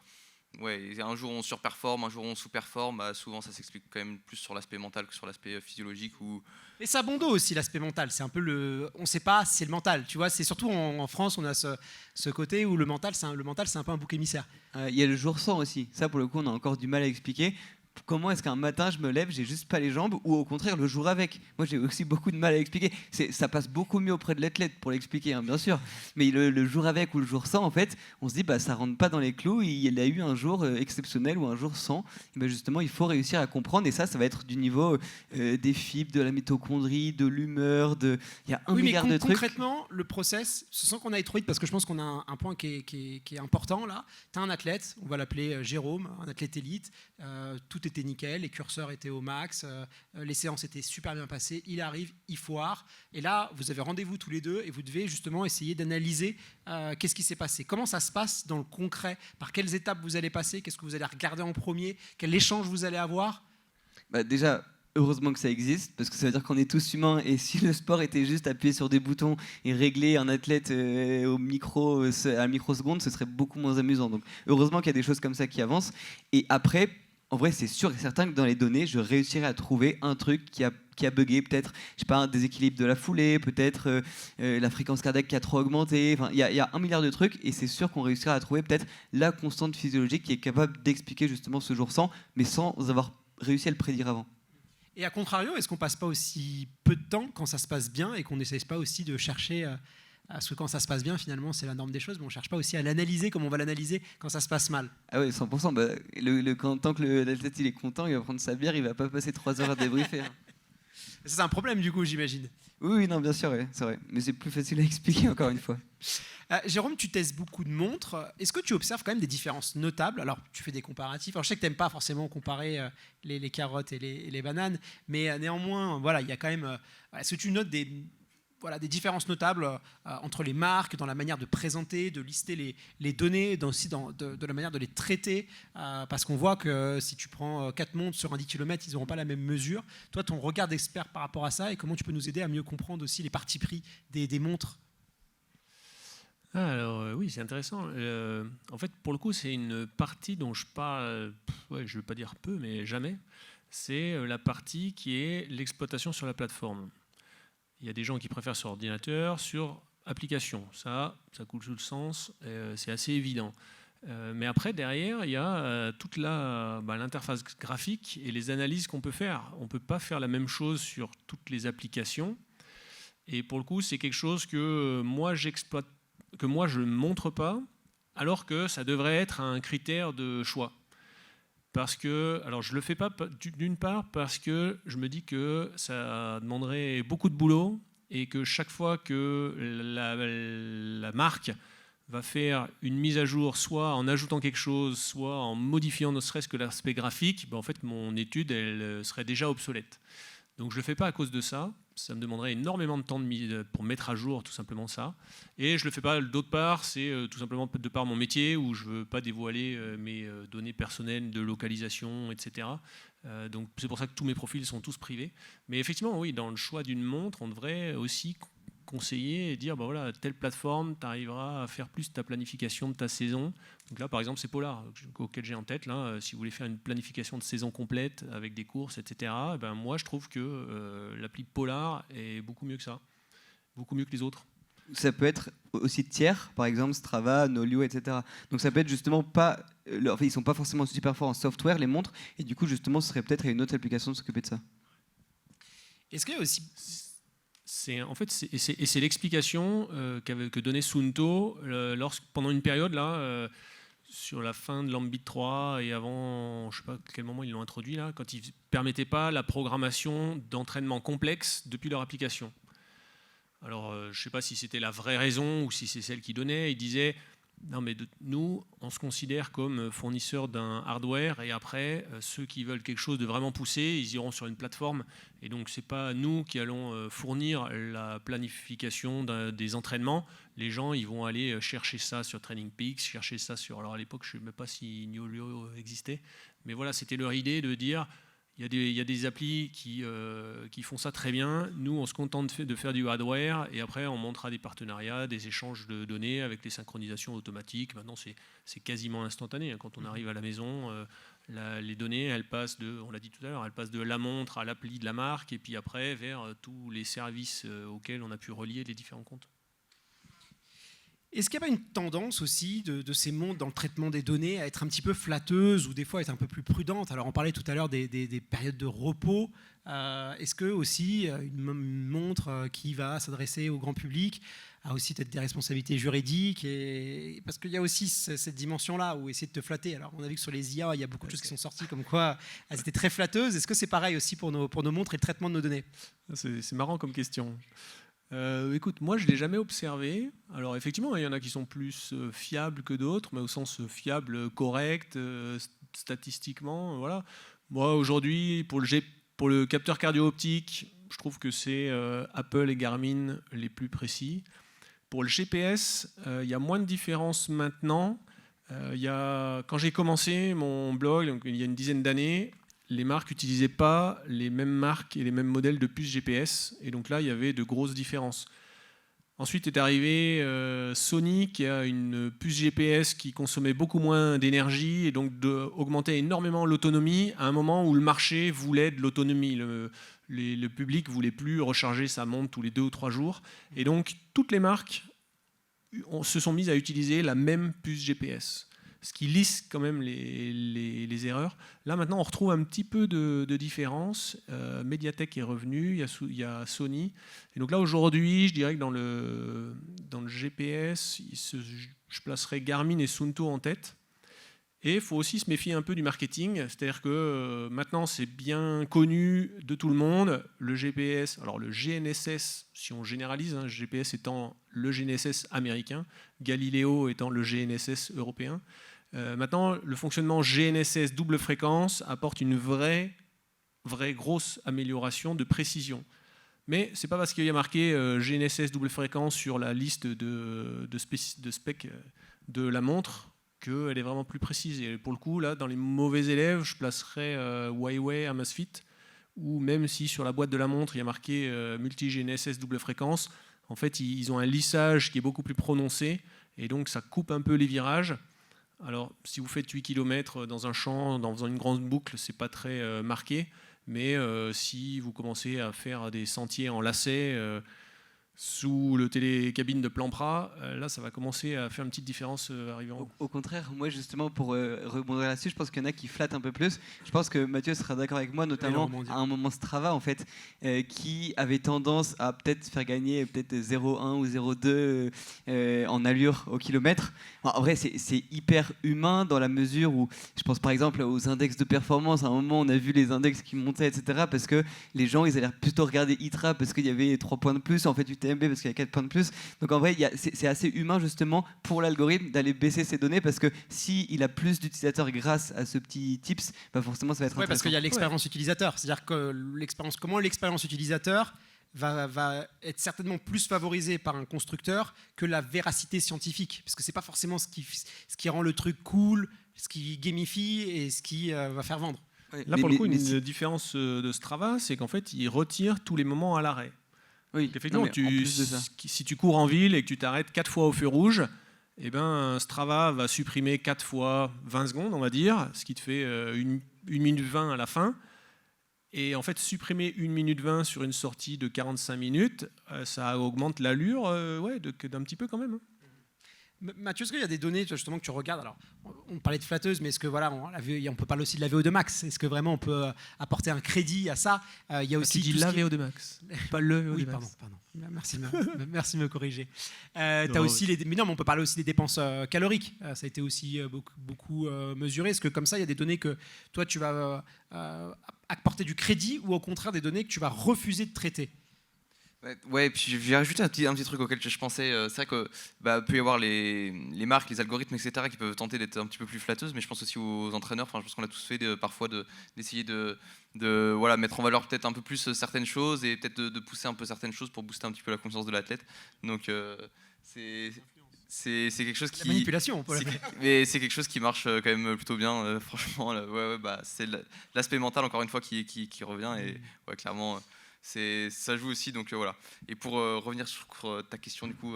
Ouais, un jour on surperforme, un jour on sous-performe, souvent ça s'explique quand même plus sur l'aspect mental que sur l'aspect physiologique. Et ça bon dos aussi, l'aspect mental. C'est un peu on ne sait pas, c'est le mental. Tu vois, c'est surtout en France, on a ce côté où le mental, c'est un peu un bouc émissaire. Il y a le jour sans aussi. Ça, pour le coup, on a encore du mal à expliquer. Comment est-ce qu'un matin je me lève, j'ai juste pas les jambes, ou au contraire le jour avec. Moi j'ai aussi beaucoup de mal à expliquer. Ça passe beaucoup mieux auprès de l'athlète pour l'expliquer, hein, bien sûr. Mais le jour avec ou le jour sans, en fait, on se dit ça rentre pas dans les clous. Il a eu un jour exceptionnel ou un jour sans. Et justement, il faut réussir à comprendre. Et ça va être du niveau des fibres, de la mitochondrie, de l'humeur. Il y a un milliard de trucs. Concrètement, le process, sans qu'on aille trop vite, parce que je pense qu'on a un point qui est important là. Tu as un athlète, on va l'appeler Jérôme, un athlète élite. Tout était nickel, les curseurs étaient au max, les séances étaient super bien passées, il arrive, il foire, et là vous avez rendez-vous tous les deux et vous devez justement essayer d'analyser qu'est-ce qui s'est passé, comment ça se passe dans le concret, par quelles étapes vous allez passer, qu'est-ce que vous allez regarder en premier, quel échange vous allez avoir. Déjà, heureusement que ça existe, parce que ça veut dire qu'on est tous humains, et si le sport était juste appuyer sur des boutons et régler un athlète à la microseconde, ce serait beaucoup moins amusant. Donc heureusement qu'il y a des choses comme ça qui avancent. Et après, en vrai, c'est sûr et certain que dans les données, je réussirai à trouver un truc qui a bugué, peut-être, je sais pas, un déséquilibre de la foulée, peut-être la fréquence cardiaque qui a trop augmenté. Enfin, il y a 1 milliard de trucs, et c'est sûr qu'on réussira à trouver peut-être la constante physiologique qui est capable d'expliquer justement ce jour sans, mais sans avoir réussi à le prédire avant. Et à contrario, est-ce qu'on passe pas aussi peu de temps quand ça se passe bien et qu'on n'essaie pas aussi de chercher parce que quand ça se passe bien, finalement, c'est la norme des choses, mais on ne cherche pas aussi à l'analyser comme on va l'analyser quand ça se passe mal. Ah oui, 100%. Tant que l'athlète il est content, il va prendre sa bière, il ne va pas passer 3 heures à débriefer. Hein. Ça, c'est un problème, du coup, j'imagine. Oui, non, bien sûr, ouais, c'est vrai. Mais c'est plus facile à expliquer, encore une fois. Jérôme, tu testes beaucoup de montres. Est-ce que tu observes quand même des différences notables? Alors, tu fais des comparatifs. Alors, je sais que tu n'aimes pas forcément comparer les carottes et les bananes, mais néanmoins, voilà, il y a quand même... Est-ce que tu notes des différences notables entre les marques, dans la manière de présenter, de lister les données, aussi de la manière de les traiter, parce qu'on voit que si tu prends 4 montres sur un 10 km, ils n'auront pas la même mesure. Toi, ton regard d'expert par rapport à ça, et comment tu peux nous aider à mieux comprendre aussi les partis pris des montres? Alors oui, c'est intéressant. En fait, pour le coup, c'est une partie dont je parle, je ne veux pas dire peu, mais jamais. C'est la partie qui est l'exploitation sur la plateforme. Il y a des gens qui préfèrent sur ordinateur, sur application. Ça coule sous le sens, c'est assez évident. Mais après, derrière, il y a toute l'interface graphique et les analyses qu'on peut faire. On ne peut pas faire la même chose sur toutes les applications. Et pour le coup, c'est quelque chose que moi, j'exploite, que moi, je ne montre pas, alors que ça devrait être un critère de choix. Parce que, alors je ne le fais pas d'une part parce que je me dis que ça demanderait beaucoup de boulot et que chaque fois que la marque va faire une mise à jour, soit en ajoutant quelque chose, soit en modifiant ne serait-ce que l'aspect graphique, en fait mon étude elle serait déjà obsolète. Donc je ne le fais pas à cause de ça. Ça me demanderait énormément de temps pour mettre à jour tout simplement ça. Et je ne le fais pas d'autre part, c'est tout simplement de par mon métier où je ne veux pas dévoiler mes données personnelles de localisation, etc. Donc c'est pour ça que tous mes profils sont tous privés. Mais effectivement, oui, dans le choix d'une montre, on devrait aussi conseiller et dire, voilà, telle plateforme, tu arriveras à faire plus ta planification de ta saison. Donc là, par exemple, c'est Polar auquel j'ai en tête. Là, si vous voulez faire une planification de saison complète avec des courses, etc., moi, je trouve que l'appli Polar est beaucoup mieux que ça, beaucoup mieux que les autres. ça peut être aussi tiers, par exemple Strava, Nolio, etc. Donc ça peut être justement pas, enfin, ils sont pas forcément super forts en software, les montres, et du coup justement ce serait peut-être à une autre application de s'occuper de ça. Est-ce qu'il y a aussi... C'est l'explication que donnait Suunto pendant une période là, sur la fin de l'Ambit 3 et avant, je ne sais pas à quel moment ils l'ont introduit là, quand ils ne permettaient pas la programmation d'entraînement complexe depuis leur application. Alors je ne sais pas si c'était la vraie raison ou si c'est celle qu'ils donnaient. Ils disaient non mais nous on se considère comme fournisseur d'un hardware et après ceux qui veulent quelque chose de vraiment poussé ils iront sur une plateforme et donc c'est pas nous qui allons fournir la planification des entraînements. Les gens ils vont aller chercher ça sur Training Peaks, chercher ça sur, alors à l'époque je ne sais même pas si Nolio existait, mais voilà c'était leur idée de dire il y a des applis qui font ça très bien. Nous, on se contente de faire du hardware et après, on montera des partenariats, des échanges de données avec les synchronisations automatiques. Maintenant, c'est quasiment instantané. Quand on arrive à la maison, les données, elles passent on l'a dit tout à l'heure, elles passent de la montre à l'appli de la marque et puis après vers tous les services auxquels on a pu relier les différents comptes. Est-ce qu'il n'y a pas une tendance aussi de ces montres dans le traitement des données à être un petit peu flatteuses ou des fois être un peu plus prudentes? Alors on parlait tout à l'heure des périodes de repos. Est-ce que aussi une montre qui va s'adresser au grand public a aussi peut-être des responsabilités juridiques parce qu'il y a aussi cette dimension-là où essayer de te flatter. Alors on a vu que sur les IA, il y a beaucoup de choses qui sont sorties comme quoi elles étaient très flatteuses. Est-ce que c'est pareil aussi pour nos montres et le traitement de nos données? C'est marrant comme question. Écoute, moi je ne l'ai jamais observé. Alors effectivement, il y en a qui sont plus fiables que d'autres, mais au sens fiable, correct, statistiquement. Voilà. Moi aujourd'hui, pour le capteur cardio-optique, je trouve que c'est Apple et Garmin les plus précis. Pour le GPS, il y a moins de différence maintenant. Quand j'ai commencé mon blog, donc, il y a une dizaine d'années, les marques n'utilisaient pas les mêmes marques et les mêmes modèles de puces GPS. Et donc là, il y avait de grosses différences. Ensuite est arrivé Sony qui a une puce GPS qui consommait beaucoup moins d'énergie et donc augmentait énormément l'autonomie à un moment où le marché voulait de l'autonomie. Le public ne voulait plus recharger sa montre tous les 2 ou 3 jours. Et donc toutes les marques se sont mises à utiliser la même puce GPS. Ce qui lisse quand même les erreurs. Là, maintenant, on retrouve un petit peu de différence. Mediatek est revenu, il y a Sony. Et donc là, aujourd'hui, je dirais que dans le GPS, je placerais Garmin et Suunto en tête. Et il faut aussi se méfier un peu du marketing. C'est-à-dire que maintenant, c'est bien connu de tout le monde. Le GPS, alors le GNSS, si on généralise, GPS étant le GNSS américain, Galileo étant le GNSS européen. Maintenant, le fonctionnement GNSS double fréquence apporte une vraie grosse amélioration de précision. Mais ce n'est pas parce qu'il y a marqué GNSS double fréquence sur la liste de specs de la montre qu'elle est vraiment plus précise. Et pour le coup, là, dans les mauvais élèves, je placerais Huawei, Amazfit, ou même si sur la boîte de la montre, il y a marqué multi-GNSS double fréquence, en fait, ils ont un lissage qui est beaucoup plus prononcé, et donc ça coupe un peu les virages. Alors, si vous faites 8 km dans un champ, dans une grande boucle, c'est pas très marqué, mais si vous commencez à faire des sentiers en lacet sous le télécabine de plan Prat, là, ça va commencer à faire une petite différence arrivant. Au contraire, moi justement, pour rebondir là-dessus, je pense qu'il y en a qui flattent un peu plus. Je pense que Mathieu sera d'accord avec moi, notamment à un moment Strava, en fait, qui avait tendance à peut-être faire gagner peut-être 0,1 ou 0,2 en allure au kilomètre. Alors, en vrai, c'est hyper humain dans la mesure où, je pense par exemple aux index de performance. À un moment, on a vu les index qui montaient, etc. Parce que les gens, ils allaient plutôt regarder ITRA parce qu'il y avait 3 points de plus. En fait, UTMB parce qu'il y a 4 points de plus. Donc en vrai, c'est assez humain justement pour l'algorithme d'aller baisser ces données parce que s'il a plus d'utilisateurs grâce à ce petit tips, bah forcément ça va être intéressant. Parce qu'il y a l'expérience utilisateur. C'est-à-dire que comment l'expérience utilisateur va être certainement plus favorisée par un constructeur que la véracité scientifique. Parce que ce n'est pas forcément ce qui rend le truc cool, ce qui gamifie et ce qui va faire vendre. Là, pour le coup, une différence de Strava, c'est qu'en fait, il retire tous les moments à l'arrêt. Oui, effectivement, si tu cours en ville et que tu t'arrêtes 4 fois au feu rouge, eh ben, Strava va supprimer 4 fois 20 secondes, on va dire, ce qui te fait 1 minute 20 à la fin. Et en fait, supprimer 1 minute 20 sur une sortie de 45 minutes, ça augmente l'allure d'un petit peu quand même. Mathieu, est-ce qu'il y a des données justement que tu regardes? Alors, on parlait de flatteuse, mais est-ce que voilà, on peut parler aussi de la VO2 max? Est-ce que vraiment on peut apporter un crédit à ça? Il y a aussi tu dis la VO2 max, pas le VO2 oui, max. pardon. Merci de me corriger. Mais non, mais on peut parler aussi des dépenses caloriques. Ça a été aussi beaucoup mesuré. Est-ce que comme ça, il y a des données que toi tu vas apporter du crédit ou au contraire des données que tu vas refuser de traiter? Ouais, puis je vais rajouter un petit truc auquel je pensais. C'est vrai que peut y avoir les marques, les algorithmes, etc. qui peuvent tenter d'être un petit peu plus flatteuses, mais je pense aussi aux entraîneurs. Enfin, je pense qu'on a tous fait parfois d'essayer de voilà, mettre en valeur peut-être un peu plus certaines choses et peut-être de pousser un peu certaines choses pour booster un petit peu la confiance de l'athlète. Donc c'est quelque chose qui... La manipulation, on peut mais c'est quelque chose qui marche quand même plutôt bien, franchement. C'est l'aspect mental, encore une fois, qui revient. Et ouais, clairement, ça joue aussi. Donc voilà. Et pour revenir sur ta question, du coup...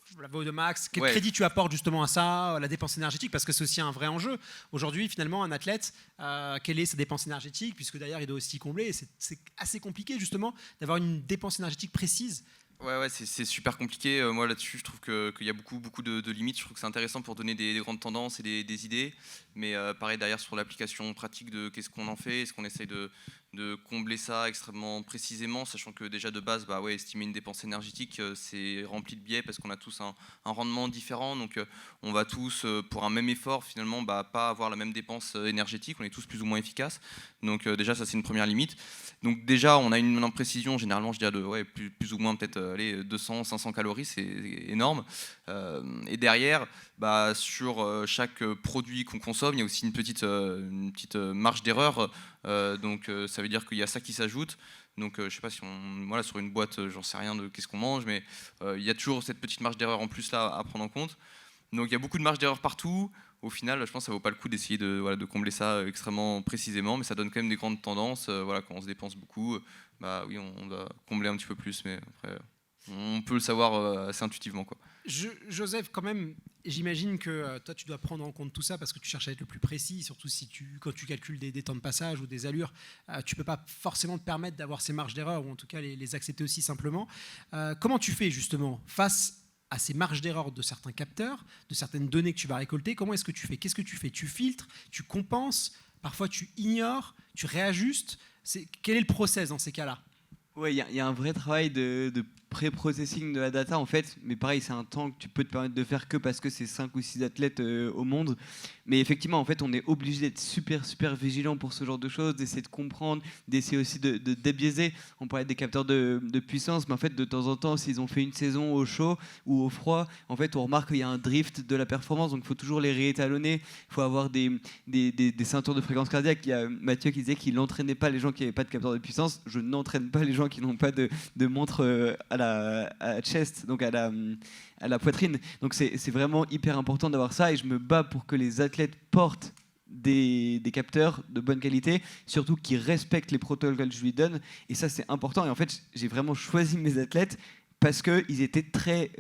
sur la VO2 max, quel crédit tu apportes justement à ça, la dépense énergétique, parce que c'est aussi un vrai enjeu. Aujourd'hui, finalement, un athlète, quelle est sa dépense énergétique, puisque d'ailleurs, il doit aussi combler. C'est assez compliqué, justement, d'avoir une dépense énergétique précise. Ouais, c'est super compliqué. Moi, là-dessus, je trouve qu'il y a beaucoup de limites. Je trouve que c'est intéressant pour donner des grandes tendances et des idées. Mais pareil, derrière, sur l'application pratique de qu'est-ce qu'on en fait, est-ce qu'on essaye de combler ça extrêmement précisément, sachant que déjà de base, estimer une dépense énergétique, c'est rempli de biais parce qu'on a tous un rendement différent. Donc, on va tous, pour un même effort, finalement, pas avoir la même dépense énergétique. On est tous plus ou moins efficaces. Donc, déjà, ça, c'est une première limite. Donc, déjà, on a une imprécision, généralement, je dirais, de plus ou moins peut-être 200, 500 calories, c'est énorme. Et derrière, sur chaque produit qu'on consomme, il y a aussi une petite marge d'erreur. Donc ça veut dire qu'il y a ça qui s'ajoute. Donc je sais pas si sur une boîte, j'en sais rien de qu'est-ce qu'on mange, mais il y a toujours cette petite marge d'erreur en plus là à prendre en compte. Donc il y a beaucoup de marge d'erreur partout. Au final, je pense que ça vaut pas le coup d'essayer de combler ça extrêmement précisément, mais ça donne quand même des grandes tendances. Quand on se dépense beaucoup, oui, on doit combler un petit peu plus, mais après, on peut le savoir assez intuitivement, quoi. Joseph, quand même, j'imagine que toi, tu dois prendre en compte tout ça parce que tu cherches à être le plus précis, surtout quand tu calcules des temps de passage ou des allures, tu ne peux pas forcément te permettre d'avoir ces marges d'erreur ou en tout cas les accepter aussi simplement. Comment tu fais justement face à ces marges d'erreur de certains capteurs, de certaines données que tu vas récolter? Comment est-ce que tu fais? Qu'est-ce que tu fais? Tu filtres, tu compenses, parfois tu ignores, tu réajustes. Quel est le process dans ces cas-là? Oui, il y a un vrai travail de pré-processing de la data en fait, mais pareil, c'est un temps que tu peux te permettre de faire que parce que c'est 5 ou 6 athlètes au monde. Mais effectivement, en fait, on est obligé d'être super vigilant pour ce genre de choses, d'essayer de comprendre, d'essayer aussi de débiaiser. On parlait des capteurs de puissance, mais en fait, de temps en temps, s'ils ont fait une saison au chaud ou au froid, en fait, on remarque qu'il y a un drift de la performance, donc il faut toujours les réétalonner. Il faut avoir des ceintures de fréquence cardiaque. Il y a Mathieu qui disait qu'il n'entraînait pas les gens qui n'avaient pas de capteur de puissance. Je n'entraîne pas les gens qui n'ont pas de montre à la chest, donc à la poitrine. Donc c'est vraiment hyper important d'avoir ça et je me bats pour que les athlètes portent des capteurs de bonne qualité, surtout qui respectent les protocoles que je lui donne. Et ça, c'est important. Et en fait, j'ai vraiment choisi mes athlètes parce qu'ils étaient très...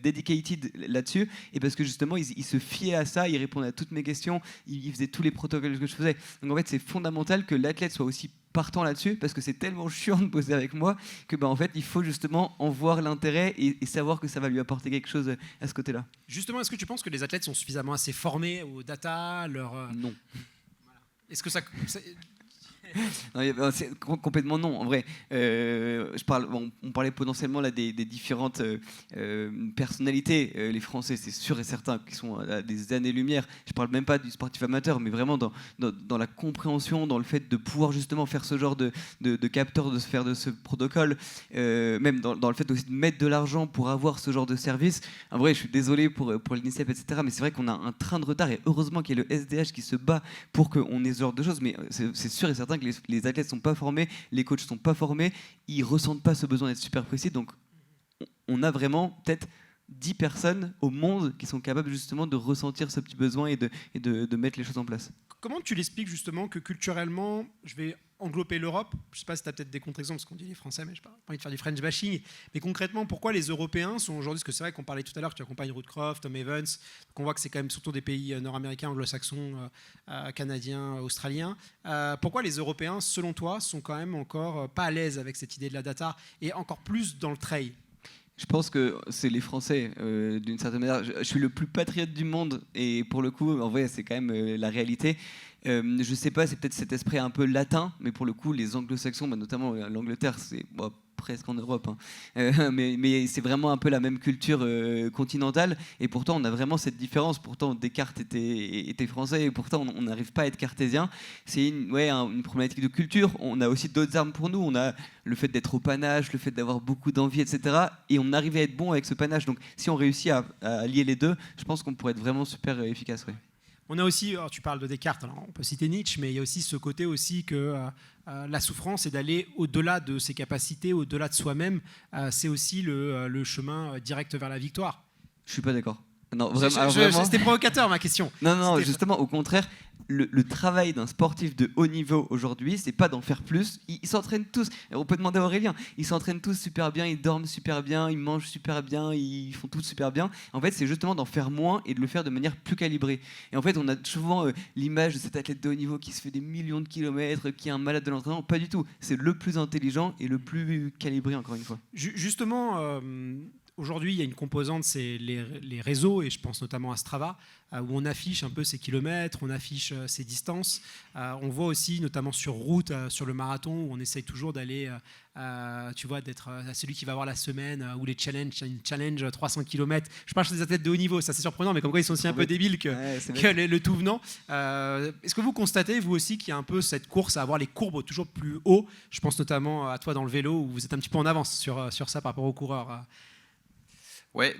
dedicated là-dessus et parce que justement ils se fiaient à ça, ils répondaient à toutes mes questions, ils faisaient tous les protocoles que je faisais. Donc en fait c'est fondamental que l'athlète soit aussi partant là-dessus parce que c'est tellement chiant de bosser avec moi que en fait il faut justement en voir l'intérêt et savoir que ça va lui apporter quelque chose à ce côté-là. Justement, est-ce que tu penses que les athlètes sont suffisamment assez formés aux data, Non. Voilà. Est-ce que ça... Non, c'est complètement non. En vrai, on parlait potentiellement là des différentes personnalités. Les Français, c'est sûr et certain, qui sont à des années-lumière. Je parle même pas du sportif amateur, mais vraiment dans la compréhension, dans le fait de pouvoir justement faire ce genre de capteur, de se faire de ce protocole, même dans le fait aussi de mettre de l'argent pour avoir ce genre de service. En vrai, je suis désolé pour l'INSEP, etc. Mais c'est vrai qu'on a un train de retard et heureusement qu'il y a le SDH qui se bat pour qu'on ait ce genre de choses. Mais c'est sûr et certain que les athlètes sont pas formés, les coachs sont pas formés, ils ressentent pas ce besoin d'être super précis. Donc on a vraiment peut-être 10 personnes au monde qui sont capables justement de ressentir ce petit besoin et de mettre les choses en place. Comment tu l'expliques justement que culturellement, je vais englober l'Europe. Je ne sais pas si tu as peut-être des contre-exemples, parce qu'on dit les Français, mais je n'ai pas envie de faire du French bashing. Mais concrètement, pourquoi les Européens sont aujourd'hui, parce que c'est vrai qu'on parlait tout à l'heure que tu accompagnes Rootcroft, Tom Evans, donc on voit que c'est quand même surtout des pays nord-américains, anglo-saxons, canadiens, australiens. Pourquoi les Européens, selon toi, sont quand même encore pas à l'aise avec cette idée de la data et encore plus dans le trail? Je pense que c'est les Français, d'une certaine manière. Je suis le plus patriote du monde, et pour le coup, en vrai, c'est quand même la réalité. Je sais pas, c'est peut-être cet esprit un peu latin, mais pour le coup, les anglo-saxons, notamment l'Angleterre, c'est presque en Europe, hein. Mais c'est vraiment un peu la même culture continentale, et pourtant on a vraiment cette différence. Pourtant Descartes était français, et pourtant on n'arrive pas à être cartésien. C'est une problématique de culture. On a aussi d'autres armes pour nous. On a le fait d'être au panache, le fait d'avoir beaucoup d'envie, etc. Et on arrive à être bon avec ce panache. Donc si on réussit à lier les deux, je pense qu'on pourrait être vraiment super efficace. Ouais. On a aussi, alors tu parles de Descartes, alors on peut citer Nietzsche, mais il y a aussi ce côté aussi que la souffrance est d'aller au-delà de ses capacités, au-delà de soi-même. C'est aussi le chemin direct vers la victoire. Je suis pas d'accord. Non, vraiment. C'était provocateur ma question. Non, justement, au contraire, le travail d'un sportif de haut niveau aujourd'hui, c'est pas d'en faire plus. Ils s'entraînent tous. On peut demander à Aurélien. Ils s'entraînent tous super bien, ils dorment super bien, ils mangent super bien, ils font tout super bien. En fait, c'est justement d'en faire moins et de le faire de manière plus calibrée. Et en fait, on a souvent l'image de cet athlète de haut niveau qui se fait des millions de kilomètres, qui est un malade de l'entraînement. Pas du tout. C'est le plus intelligent et le plus calibré, encore une fois. Justement. Aujourd'hui, il y a une composante, c'est les réseaux, et je pense notamment à Strava, où on affiche un peu ses kilomètres, on affiche ses distances. On voit aussi, notamment sur route, sur le marathon, où on essaye toujours d'aller, tu vois, d'être celui qui va avoir la semaine, ou les challenges, une challenge 300 km. Je parle des athlètes de haut niveau, ça c'est surprenant, mais comme quoi ils sont aussi un peu débiles que le tout venant. Est-ce que vous constatez, vous aussi, qu'il y a un peu cette course à avoir les courbes toujours plus haut? Je pense notamment à toi dans le vélo, où vous êtes un petit peu en avance sur ça par rapport aux coureurs. Ouais,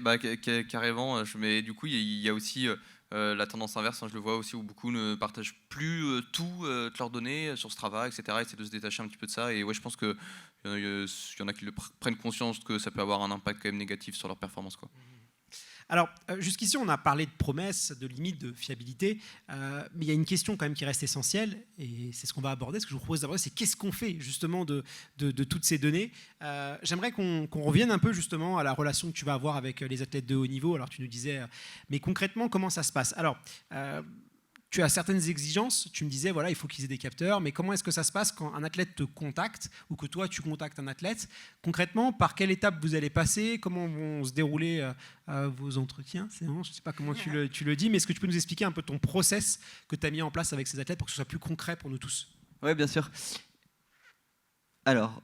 carrément. Mais du coup, il y a aussi la tendance inverse, hein, je le vois aussi, où beaucoup ne partagent plus toutes leurs données sur Strava, etc. Essaient de se détacher un petit peu de ça. Et ouais, je pense qu'il y en a qui prennent conscience que ça peut avoir un impact quand même négatif sur leur performance, quoi. Alors, jusqu'ici, on a parlé de promesses, de limites, de fiabilité, mais il y a une question quand même qui reste essentielle, et c'est ce qu'on va aborder. Ce que je vous propose d'aborder, c'est qu'est-ce qu'on fait justement de toutes ces données. J'aimerais qu'on revienne un peu justement à la relation que tu vas avoir avec les athlètes de haut niveau. Alors, tu nous disais, mais concrètement, comment ça se passe? Alors, tu as certaines exigences, tu me disais, voilà, il faut qu'ils aient des capteurs, mais comment est-ce que ça se passe quand un athlète te contacte ou que toi, tu contactes un athlète? Concrètement, par quelle étape vous allez passer? Comment vont se dérouler vos entretiens? Je ne sais pas comment tu le dis, mais est-ce que tu peux nous expliquer un peu ton process que tu as mis en place avec ces athlètes pour que ce soit plus concret pour nous tous? Oui, bien sûr. Alors,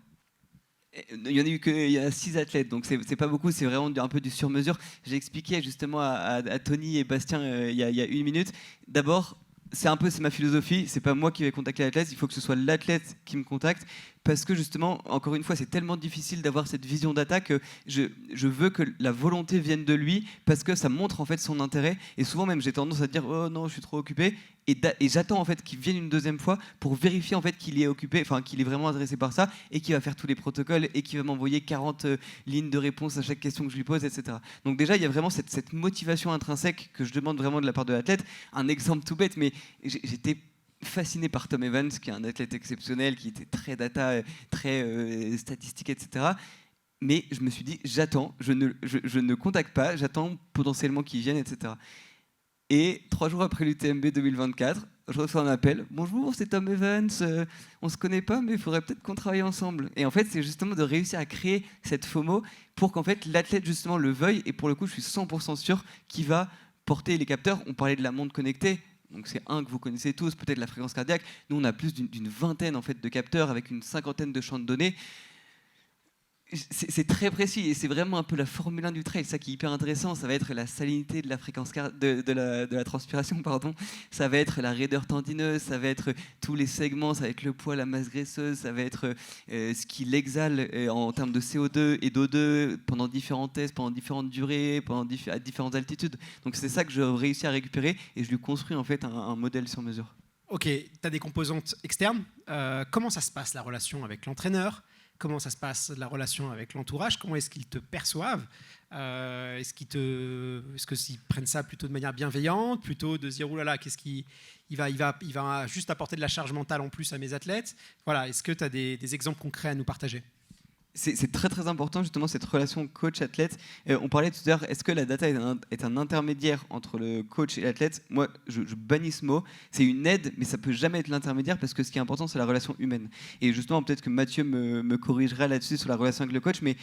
il y a 6 athlètes, donc c'est pas beaucoup, c'est vraiment un peu du sur-mesure. J'ai expliqué justement à Tony et Bastien il y a 1 minute. D'abord, c'est ma philosophie, c'est pas moi qui vais contacter l'athlète, il faut que ce soit l'athlète qui me contacte, parce que justement, encore une fois, c'est tellement difficile d'avoir cette vision data que je veux que la volonté vienne de lui, parce que ça montre en fait son intérêt. Et souvent même, j'ai tendance à dire oh non, je suis trop occupé, et j'attends en fait qu'il vienne une deuxième fois pour vérifier en fait qu'il est occupé, enfin qu'il est vraiment intéressé par ça, et qu'il va faire tous les protocoles, et qu'il va m'envoyer 40 lignes de réponse à chaque question que je lui pose, etc. Donc déjà, il y a vraiment cette motivation intrinsèque que je demande vraiment de la part de l'athlète. Un exemple tout bête, mais j'étais fasciné par Tom Evans, qui est un athlète exceptionnel, qui était très data, très statistique, etc. Mais je me suis dit, j'attends, je ne contacte pas, j'attends potentiellement qu'il vienne, etc. Et 3 jours après l'UTMB 2024, je reçois un appel. Bonjour, c'est Tom Evans, on se connaît pas, mais il faudrait peut-être qu'on travaille ensemble. Et en fait, c'est justement de réussir à créer cette FOMO pour qu'en fait l'athlète justement le veuille. Et pour le coup, je suis 100% sûr qu'il va porter les capteurs. On parlait de la montre connectée. Donc c'est un que vous connaissez tous, peut-être la fréquence cardiaque. Nous, on a plus d'une vingtaine en fait, de capteurs avec une 50aine de champs de données. C'est très précis et c'est vraiment un peu la Formule 1 du trail. Ça qui est hyper intéressant, ça va être la salinité de la fréquence de la transpiration, pardon. Ça va être la raideur tendineuse, ça va être tous les segments, ça va être le poids, la masse graisseuse, ça va être ce qu'il exhale en termes de CO2 et d'O2 pendant différents tests, pendant différentes durées, à différentes altitudes. Donc c'est ça que je réussis à récupérer et je lui construis en fait un modèle sur mesure. Ok, tu as des composantes externes. Comment ça se passe la relation avec l'entraîneur? comment ça se passe, la relation avec l'entourage, comment est-ce qu'ils te perçoivent, est-ce que s'ils prennent ça plutôt de manière bienveillante, plutôt de se dire oulala, qu'est-ce qu'il il va juste apporter de la charge mentale en plus à mes athlètes. Voilà, est-ce que tu as des exemples concrets à nous partager? C'est très très important justement cette relation coach-athlète. On parlait tout à l'heure, est-ce que la data est un intermédiaire entre le coach et l'athlète? Moi, je bannis ce mot. C'est une aide, mais ça peut jamais être l'intermédiaire parce que ce qui est important, c'est la relation humaine. Et justement, peut-être que Mathieu me corrigera là-dessus sur la relation avec le coach, mais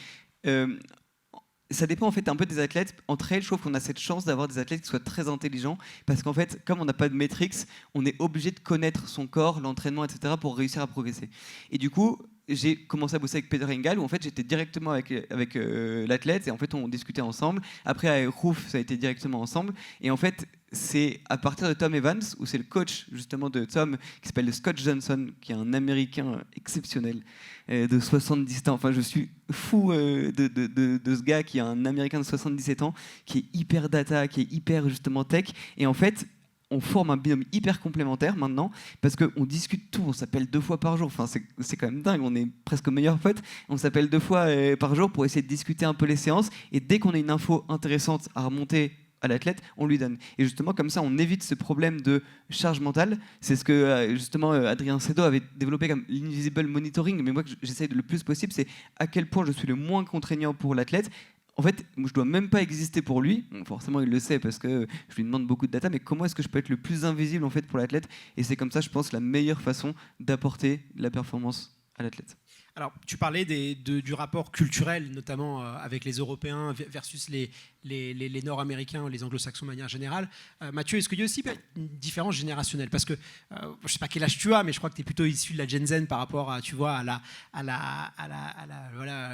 ça dépend en fait un peu des athlètes. Entre elles, je trouve qu'on a cette chance d'avoir des athlètes qui soient très intelligents parce qu'en fait, comme on n'a pas de métriques, on est obligé de connaître son corps, l'entraînement, etc. pour réussir à progresser. Et du coup, j'ai commencé à bosser avec Peter Engel où en fait j'étais directement avec l'athlète et en fait on discutait ensemble. Après avec Rouf, ça a été directement ensemble. Et en fait, c'est à partir de Tom Evans où c'est le coach justement de Tom qui s'appelle Scott Johnson, qui est un Américain exceptionnel de 77 ans. Enfin, je suis fou de ce gars qui est un Américain de 77 ans, qui est hyper data, qui est hyper justement tech. Et en fait, on forme un binôme hyper complémentaire maintenant parce qu'on discute tout, on s'appelle 2 fois par jour, enfin, c'est quand même dingue, on est presque meilleurs potes, on s'appelle 2 fois par jour pour essayer de discuter un peu les séances et dès qu'on a une info intéressante à remonter à l'athlète, on lui donne. Et justement, comme ça, on évite ce problème de charge mentale. C'est ce que justement Adrien Sedo avait développé comme l'invisible monitoring, mais moi, j'essaye le plus possible, c'est à quel point je suis le moins contraignant pour l'athlète. En fait, je ne dois même pas exister pour lui. Bon, forcément, il le sait parce que je lui demande beaucoup de data, mais comment est-ce que je peux être le plus invisible en fait, pour l'athlète? Et c'est comme ça, je pense, la meilleure façon d'apporter la performance à l'athlète. Alors, tu parlais du rapport culturel, notamment avec les Européens versus les Nord-Américains, les Anglo-Saxons de manière générale. Mathieu, est-ce qu'il y a aussi une différence générationnelle? Parce que je ne sais pas quel âge tu as, mais je crois que tu es plutôt issu de la Gen Z par rapport à, tu vois,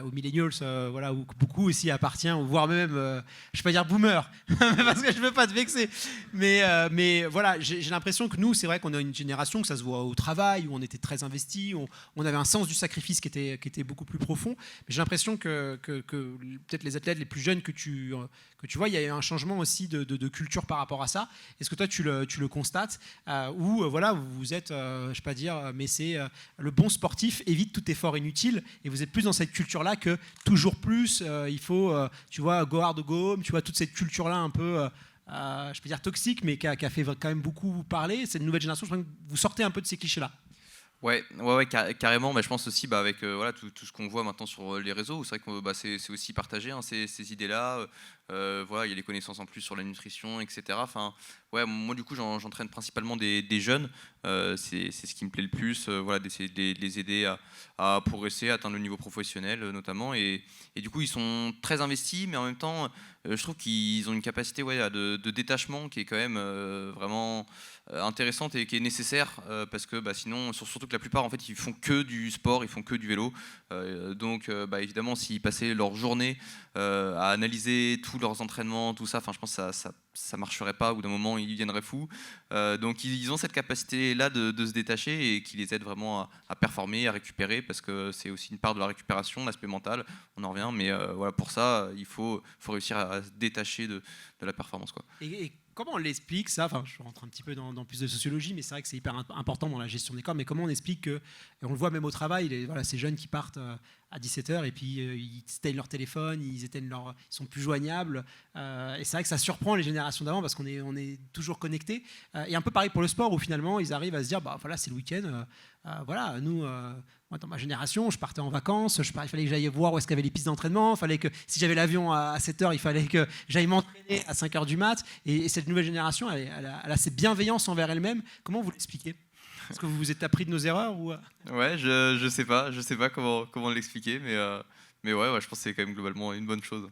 aux millennials, voilà, où beaucoup aussi appartient, voire même, je ne vais pas dire boomer, parce que je ne veux pas te vexer. Mais voilà, j'ai l'impression que nous, c'est vrai qu'on a une génération, que ça se voit au travail, où on était très investis, on avait un sens du sacrifice qui était beaucoup plus profond. Mais j'ai l'impression que peut-être les athlètes les plus jeunes que tu vois, il y a eu un changement aussi de culture par rapport à ça. Est-ce que toi, tu le constates ou voilà, vous êtes, je ne sais pas dire, mais c'est le bon sportif évite tout effort inutile et vous êtes plus dans cette culture-là que toujours plus, il faut, tu vois, go hard, go home, tu vois, toute cette culture-là un peu... je peux dire toxique, mais qui a fait quand même beaucoup parler. Cette nouvelle génération, je crois que vous sortez un peu de ces clichés-là. Ouais, carrément. Je pense aussi avec voilà, tout ce qu'on voit maintenant sur les réseaux, c'est vrai que c'est aussi partagé hein, ces idées-là. Voilà, il y a les connaissances en plus sur la nutrition, etc. Enfin, ouais, moi du coup j'entraîne principalement des jeunes. C'est ce qui me plaît le plus, voilà, d'essayer de les aider à progresser, à atteindre le niveau professionnel notamment. Et du coup ils sont très investis, mais en même temps je trouve qu'ils ont une capacité de détachement qui est quand même vraiment intéressante et qui est nécessaire parce que sinon, surtout que la plupart en fait ils font que du sport, ils font que du vélo. Donc évidemment s'ils passaient leur journée à analyser tous leurs entraînements, tout ça, je pense que ça marcherait pas. Au bout d'un moment, ils deviendraient fous. Donc ils ont cette capacité-là de se détacher et qui les aide vraiment à performer, à récupérer, parce que c'est aussi une part de la récupération, l'aspect mental. On en revient, mais voilà, pour ça, il faut réussir à se détacher de la performance, quoi. Et comment on l'explique ça? Enfin, je rentre un petit peu dans plus de sociologie, mais c'est vrai que c'est hyper important dans la gestion des corps. Mais comment on explique que, et on le voit même au travail, voilà, ces jeunes qui partent à 17h et puis ils éteignent leur téléphone, ils sont plus joignables. Et c'est vrai que ça surprend les générations d'avant parce qu'on est toujours connectés. Et un peu pareil pour le sport où finalement ils arrivent à se dire voilà, c'est le week-end. Voilà, nous, moi dans ma génération, je partais en vacances, il fallait que j'aille voir où est-ce qu'il y avait les pistes d'entraînement, fallait que si j'avais l'avion à 7h, il fallait que j'aille m'entraîner à 5h du mat. Et cette nouvelle génération, elle a cette bienveillance envers elle-même. Comment vous l'expliquez? Est-ce que vous vous êtes appris de nos erreurs ou... Ouais, je sais pas comment l'expliquer, mais ouais, je pense que c'est quand même globalement une bonne chose.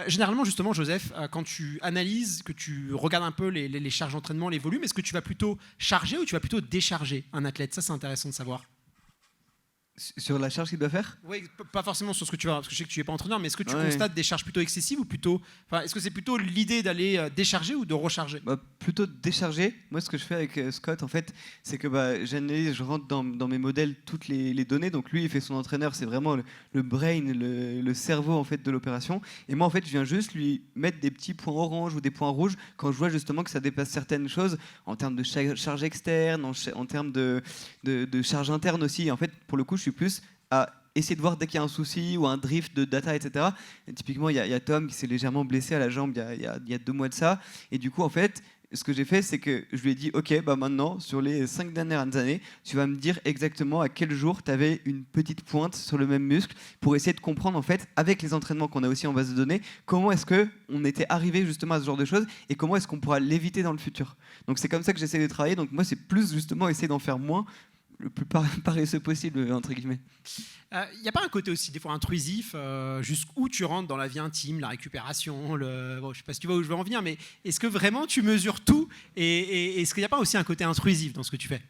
Généralement, justement, Joseph, quand tu analyses, que tu regardes un peu les charges d'entraînement, les volumes, est-ce que tu vas plutôt charger ou tu vas plutôt décharger un athlète? Ça, c'est intéressant de savoir. Sur la charge qu'il doit faire? Oui, pas forcément sur ce que tu vas, parce que je sais que tu n'es pas entraîneur, mais est-ce que tu constates des charges plutôt excessives ou plutôt, est-ce que c'est plutôt l'idée d'aller décharger ou de recharger? Plutôt décharger. Moi, ce que je fais avec Scott, en fait, c'est que j'analyse, je rentre dans mes modèles toutes les données. Donc lui, il fait son entraîneur, c'est vraiment le brain, le cerveau en fait de l'opération. Et moi, en fait, je viens juste lui mettre des petits points orange ou des points rouges quand je vois justement que ça dépasse certaines choses en termes de charge externe, en termes de charge interne aussi. Et en fait, pour le coup, je suis plus à essayer de voir dès qu'il y a un souci ou un drift de data, etc. Et typiquement, il y a Tom qui s'est légèrement blessé à la jambe il y a 2 mois de ça. Et du coup, en fait, ce que j'ai fait, c'est que je lui ai dit, OK, bah maintenant, sur les 5 dernières années, tu vas me dire exactement à quel jour tu avais une petite pointe sur le même muscle pour essayer de comprendre, en fait, avec les entraînements qu'on a aussi en base de données, comment est-ce qu'on était arrivé justement à ce genre de choses et comment est-ce qu'on pourra l'éviter dans le futur. Donc c'est comme ça que j'essaie de travailler. Donc moi, c'est plus justement essayer d'en faire moins, le plus paresseux possible, entre guillemets. Il n'y a pas un côté aussi des fois intrusif, jusqu'où tu rentres dans la vie intime, la récupération, bon, je ne sais pas si tu vois où je veux en venir, mais est-ce que vraiment tu mesures tout et est-ce qu'il n'y a pas aussi un côté intrusif dans ce que tu fais?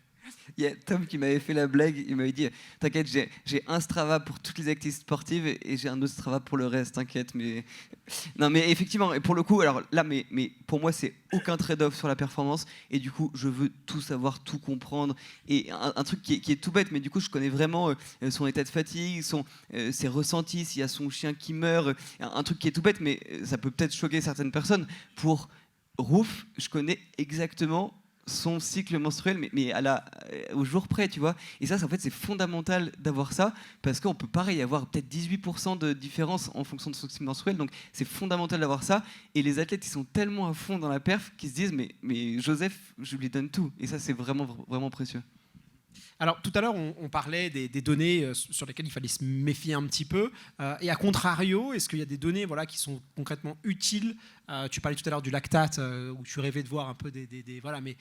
Il y a Tom qui m'avait fait la blague, il m'avait dit t'inquiète, j'ai un Strava pour toutes les activités sportives et j'ai un autre Strava pour le reste, t'inquiète. Mais non, mais effectivement, et pour le coup, alors là, mais pour moi, c'est aucun trade-off sur la performance et du coup, je veux tout savoir, tout comprendre. Et un truc qui est tout bête, mais du coup, je connais vraiment son état de fatigue, ses ressentis, s'il y a son chien qui meurt, un truc qui est tout bête, mais ça peut peut-être choquer certaines personnes. Pour Rouf, je connais exactement son cycle menstruel, mais au jour près, tu vois. Et ça, en fait, c'est fondamental d'avoir ça, parce qu'on peut pareil avoir peut-être 18% de différence en fonction de son cycle menstruel, donc c'est fondamental d'avoir ça. Et les athlètes, ils sont tellement à fond dans la perf qu'ils se disent, mais Joseph, je lui donne tout. Et ça, c'est vraiment, vraiment précieux. Alors, tout à l'heure, on parlait des données sur lesquelles il fallait se méfier un petit peu. Et à contrario, est-ce qu'il y a des données qui sont concrètement utiles? Tu parlais tout à l'heure du lactate, où tu rêvais de voir un peu voilà, mais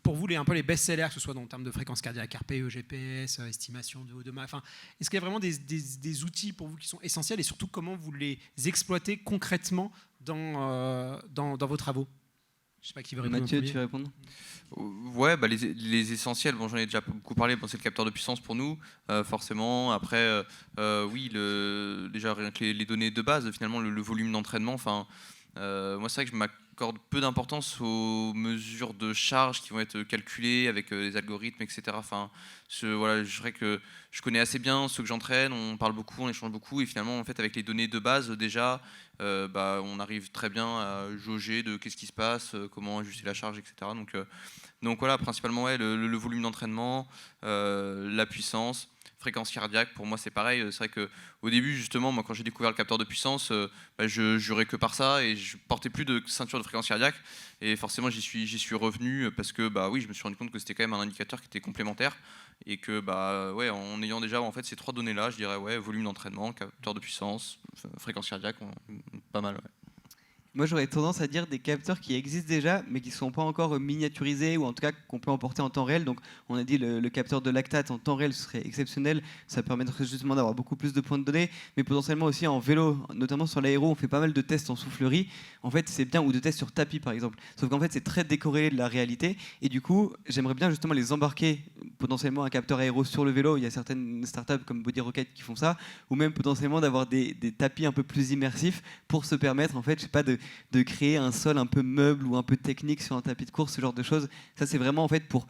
pour vous, un peu les best-sellers, que ce soit en termes de fréquence cardiaque, RPE, GPS, estimation de VO2 max, est-ce qu'il y a vraiment des outils pour vous qui sont essentiels et surtout comment vous les exploitez concrètement dans vos travaux? Je sais pas qui veut répondre. Mathieu, tu veux répondre? Ouais, bah les essentiels, bon, j'en ai déjà beaucoup parlé, bon, c'est le capteur de puissance pour nous, forcément. Après, oui, déjà rien que les données de base, finalement, le volume d'entraînement. Moi, c'est vrai que je m'accorde peu d'importance aux mesures de charge qui vont être calculées avec les algorithmes, etc. Voilà, je dirais que je connais assez bien ceux que j'entraîne, on parle beaucoup, on échange beaucoup, et finalement, en fait, avec les données de base, déjà, on arrive très bien à jauger de qu'est-ce qui se passe, comment ajuster la charge, etc. Donc voilà, principalement le volume d'entraînement, la puissance, fréquence cardiaque. Pour moi, c'est pareil. C'est vrai qu'au début, justement, moi, quand j'ai découvert le capteur de puissance, je jurais que par ça et je portais plus de ceinture de fréquence cardiaque. Et forcément, j'y suis revenu parce que oui, je me suis rendu compte que c'était quand même un indicateur qui était complémentaire et que en ayant déjà en fait ces 3 données-là, je dirais volume d'entraînement, capteur de puissance, fréquence cardiaque, pas mal. Ouais. Moi, j'aurais tendance à dire des capteurs qui existent déjà, mais qui ne sont pas encore miniaturisés, ou en tout cas qu'on peut emporter en temps réel. Donc, on a dit le capteur de lactate en temps réel, ce serait exceptionnel. Ça permettrait justement d'avoir beaucoup plus de points de données, mais potentiellement aussi en vélo, notamment sur l'aéro, on fait pas mal de tests en soufflerie. En fait, c'est bien, ou de tests sur tapis, par exemple. Sauf qu'en fait, c'est très décorrélé de la réalité. Et du coup, j'aimerais bien justement les embarquer, potentiellement un capteur aéro sur le vélo. Il y a certaines startups comme Body Rocket qui font ça, ou même potentiellement d'avoir des tapis un peu plus immersifs pour se permettre, en fait, je sais pas, de créer un sol un peu meuble ou un peu technique sur un tapis de course, ce genre de choses. Ça, c'est vraiment en fait pour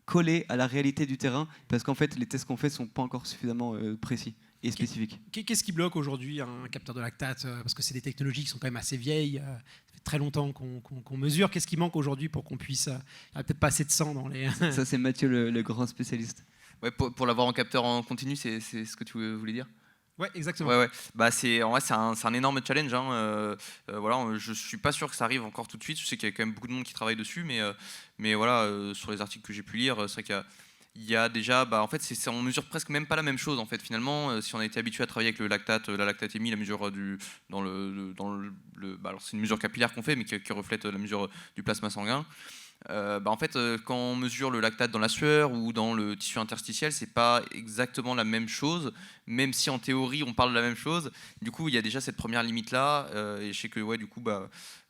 coller à la réalité du terrain, parce qu'en fait, les tests qu'on fait sont pas encore suffisamment précis et spécifiques. Qu'est-ce qui bloque aujourd'hui un capteur de lactate? Parce que c'est des technologies qui sont quand même assez vieilles. Ça fait très longtemps qu'on mesure. Qu'est-ce qui manque aujourd'hui pour qu'on puisse... Il n'y a peut-être pas assez de sang dans les... Ça, c'est Mathieu, le grand spécialiste. Ouais, pour l'avoir en capteur en continu, c'est ce que tu voulais dire? Ouais, exactement. Ouais. Bah c'est un énorme challenge. Voilà, je suis pas sûr que ça arrive encore tout de suite. Je sais qu'il y a quand même beaucoup de monde qui travaille dessus, mais voilà, sur les articles que j'ai pu lire, c'est vrai qu'il y a déjà, en fait, on mesure presque même pas la même chose en fait. Finalement, si on a été habitué à travailler avec le lactate, la lactatémie, la mesure alors c'est une mesure capillaire qu'on fait, mais qui reflète la mesure du plasma sanguin. En fait, quand on mesure le lactate dans la sueur ou dans le tissu interstitiel, c'est pas exactement la même chose, même si en théorie on parle de la même chose. Du coup, il y a déjà cette première limite là, et je sais que du coup,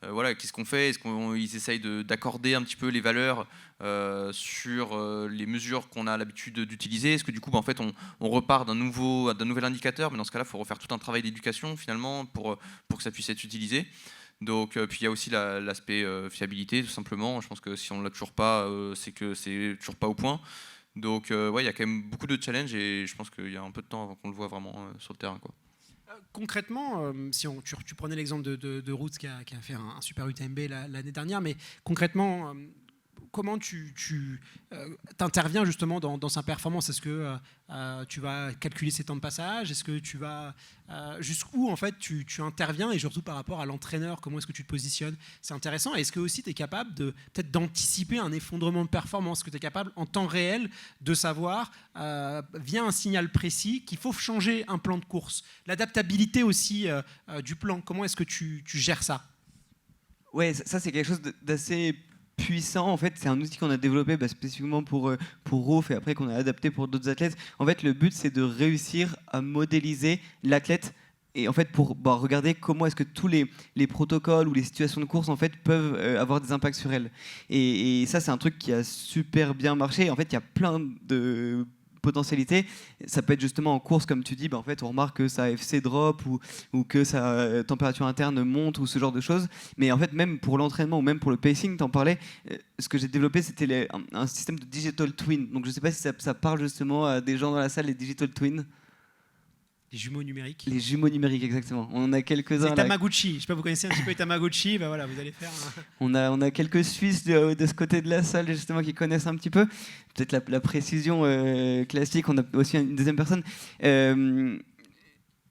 voilà, qu'est-ce qu'on fait? Est-ce qu'ils essayent d'accorder un petit peu les valeurs sur les mesures qu'on a l'habitude d'utiliser? Est-ce que du coup, en fait, on repart d'un nouvel indicateur, mais dans ce cas-là, il faut refaire tout un travail d'éducation finalement pour que ça puisse être utilisé. Donc, puis il y a aussi l'aspect fiabilité, tout simplement. Je pense que si on ne l'a toujours pas, c'est que c'est toujours pas au point. Donc, il y a quand même beaucoup de challenges et je pense qu'il y a un peu de temps avant qu'on le voit vraiment sur le terrain, quoi. Concrètement, si tu prenais l'exemple de Roots qui a fait un super UTMB l'année dernière, mais concrètement, comment tu t'interviens justement dans sa performance? Est-ce que tu vas calculer ses temps de passage? Est-ce que tu vas jusqu'où en fait tu interviens, et surtout par rapport à l'entraîneur, comment est-ce que tu te positionnes? C'est intéressant. Est-ce que aussi tu es capable peut-être d'anticiper un effondrement de performance? Est-ce que tu es capable en temps réel de savoir via un signal précis qu'il faut changer un plan de course? L'adaptabilité aussi du plan, comment est-ce que tu gères ça? Ouais, ça c'est quelque chose d'assez puissant. En fait, c'est un outil qu'on a développé spécifiquement pour Rouf, et après qu'on a adapté pour d'autres athlètes. En fait, le but, c'est de réussir à modéliser l'athlète, et en fait pour regarder comment est-ce que tous les protocoles ou les situations de course en fait peuvent avoir des impacts sur elle. Et ça, c'est un truc qui a super bien marché. En fait, il y a plein de potentialité. Ça peut être justement en course, comme tu dis, en fait, on remarque que sa FC drop ou que sa température interne monte ou ce genre de choses. Mais en fait, même pour l'entraînement ou même pour le pacing, t'en parlais, ce que j'ai développé, c'était un système de digital twin. Donc je ne sais pas si ça parle justement à des gens dans la salle, les digital twins. Les jumeaux numériques. Les jumeaux numériques, exactement. On en a quelques-uns. C'est Tamagotchi. Je ne sais pas, vous connaissez un petit peu les Tamagotchi. Voilà, vous allez faire. On a quelques Suisses de ce côté de la salle justement qui connaissent un petit peu. Peut-être la précision classique. On a aussi une deuxième personne.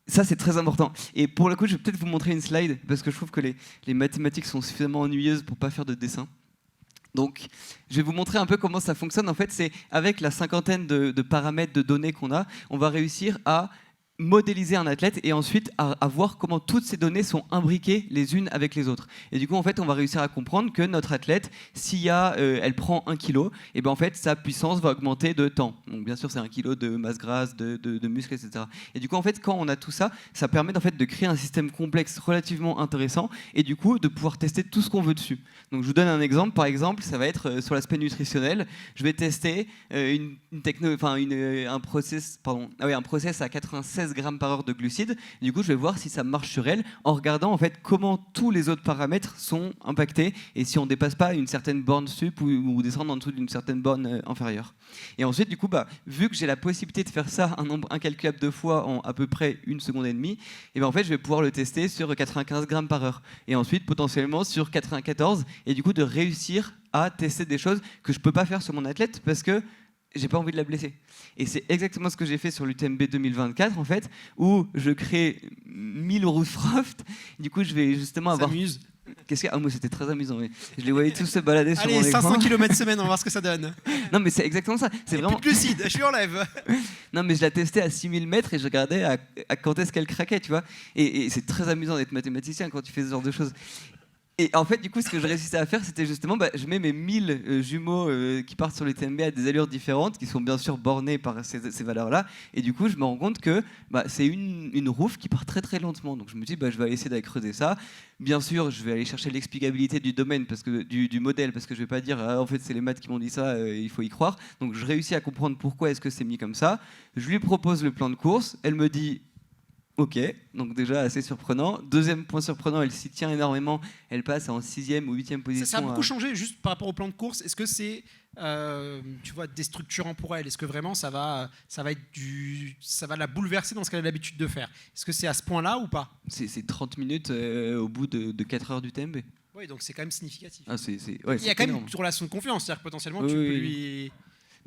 Ça, c'est très important. Et pour le coup, je vais peut-être vous montrer une slide parce que je trouve que les mathématiques sont suffisamment ennuyeuses pour pas faire de dessin. Donc, je vais vous montrer un peu comment ça fonctionne. En fait, c'est avec la cinquantaine de paramètres de données qu'on a, on va réussir à modéliser un athlète et ensuite à voir comment toutes ces données sont imbriquées les unes avec les autres. Et du coup, en fait, on va réussir à comprendre que notre athlète, si elle prend 1 kg, et ben en fait, sa puissance va augmenter de temps. Donc, bien sûr, c'est 1 kg de masse grasse, de muscles, etc. Et du coup, en fait, quand on a tout ça, ça permet en fait de créer un système complexe relativement intéressant et du coup, de pouvoir tester tout ce qu'on veut dessus. Donc, je vous donne un exemple. Par exemple, ça va être sur l'aspect nutritionnel. Je vais tester un process à 96 grammes par heure de glucides. Du coup, je vais voir si ça marche sur elle en regardant en fait comment tous les autres paramètres sont impactés et si on dépasse pas une certaine borne sup ou descendre en dessous d'une certaine borne inférieure. Et ensuite, du coup, vu que j'ai la possibilité de faire ça un nombre incalculable de fois en à peu près 1 seconde et demie, et ben en fait, je vais pouvoir le tester sur 95 grammes par heure et ensuite potentiellement sur 94, et du coup de réussir à tester des choses que je peux pas faire sur mon athlète parce que j'ai pas envie de la blesser. Et c'est exactement ce que j'ai fait sur l'UTMB 2024 en fait, où je crée 1000 Roofcraft. Du coup, je vais justement avoir. S'amuse. Moi, c'était très amusant. Oui. Je les voyais tous se balader sur mon écran. Allez, 500 km semaine, on va voir ce que ça donne. Non, mais c'est exactement ça. C'est vraiment. Plus de glucides, je lui enlève. Non, mais je la testais à 6000 mètres et je regardais à quand est-ce qu'elle craquait, tu vois. Et c'est très amusant d'être mathématicien quand tu fais ce genre de choses. Et en fait, du coup, ce que je réussissais à faire, c'était justement, je mets mes 1000 jumeaux qui partent sur les TMB à des allures différentes, qui sont bien sûr bornées par ces valeurs-là. Et du coup, je me rends compte que c'est une roof qui part très très lentement. Donc je me dis, je vais aller essayer d'aller creuser ça. Bien sûr, je vais aller chercher l'explicabilité du domaine, du modèle, parce que je vais pas dire, en fait, c'est les maths qui m'ont dit ça, il faut y croire. Donc je réussis à comprendre pourquoi est-ce que c'est mis comme ça. Je lui propose le plan de course. Elle me dit, ok, donc déjà assez surprenant. Deuxième point surprenant, elle s'y tient énormément. Elle passe en 6e ou 8e position. Ça a beaucoup changé juste par rapport au plan de course. Est-ce que c'est déstructurant pour elle? Est-ce que vraiment ça va la bouleverser dans ce qu'elle a l'habitude de faire? Est-ce que c'est à ce point-là ou pas? C'est 30 minutes au bout de 4 heures du TMB. Oui, donc c'est quand même significatif. Il y a quand même une relation de confiance, c'est-à-dire que potentiellement tu peux lui...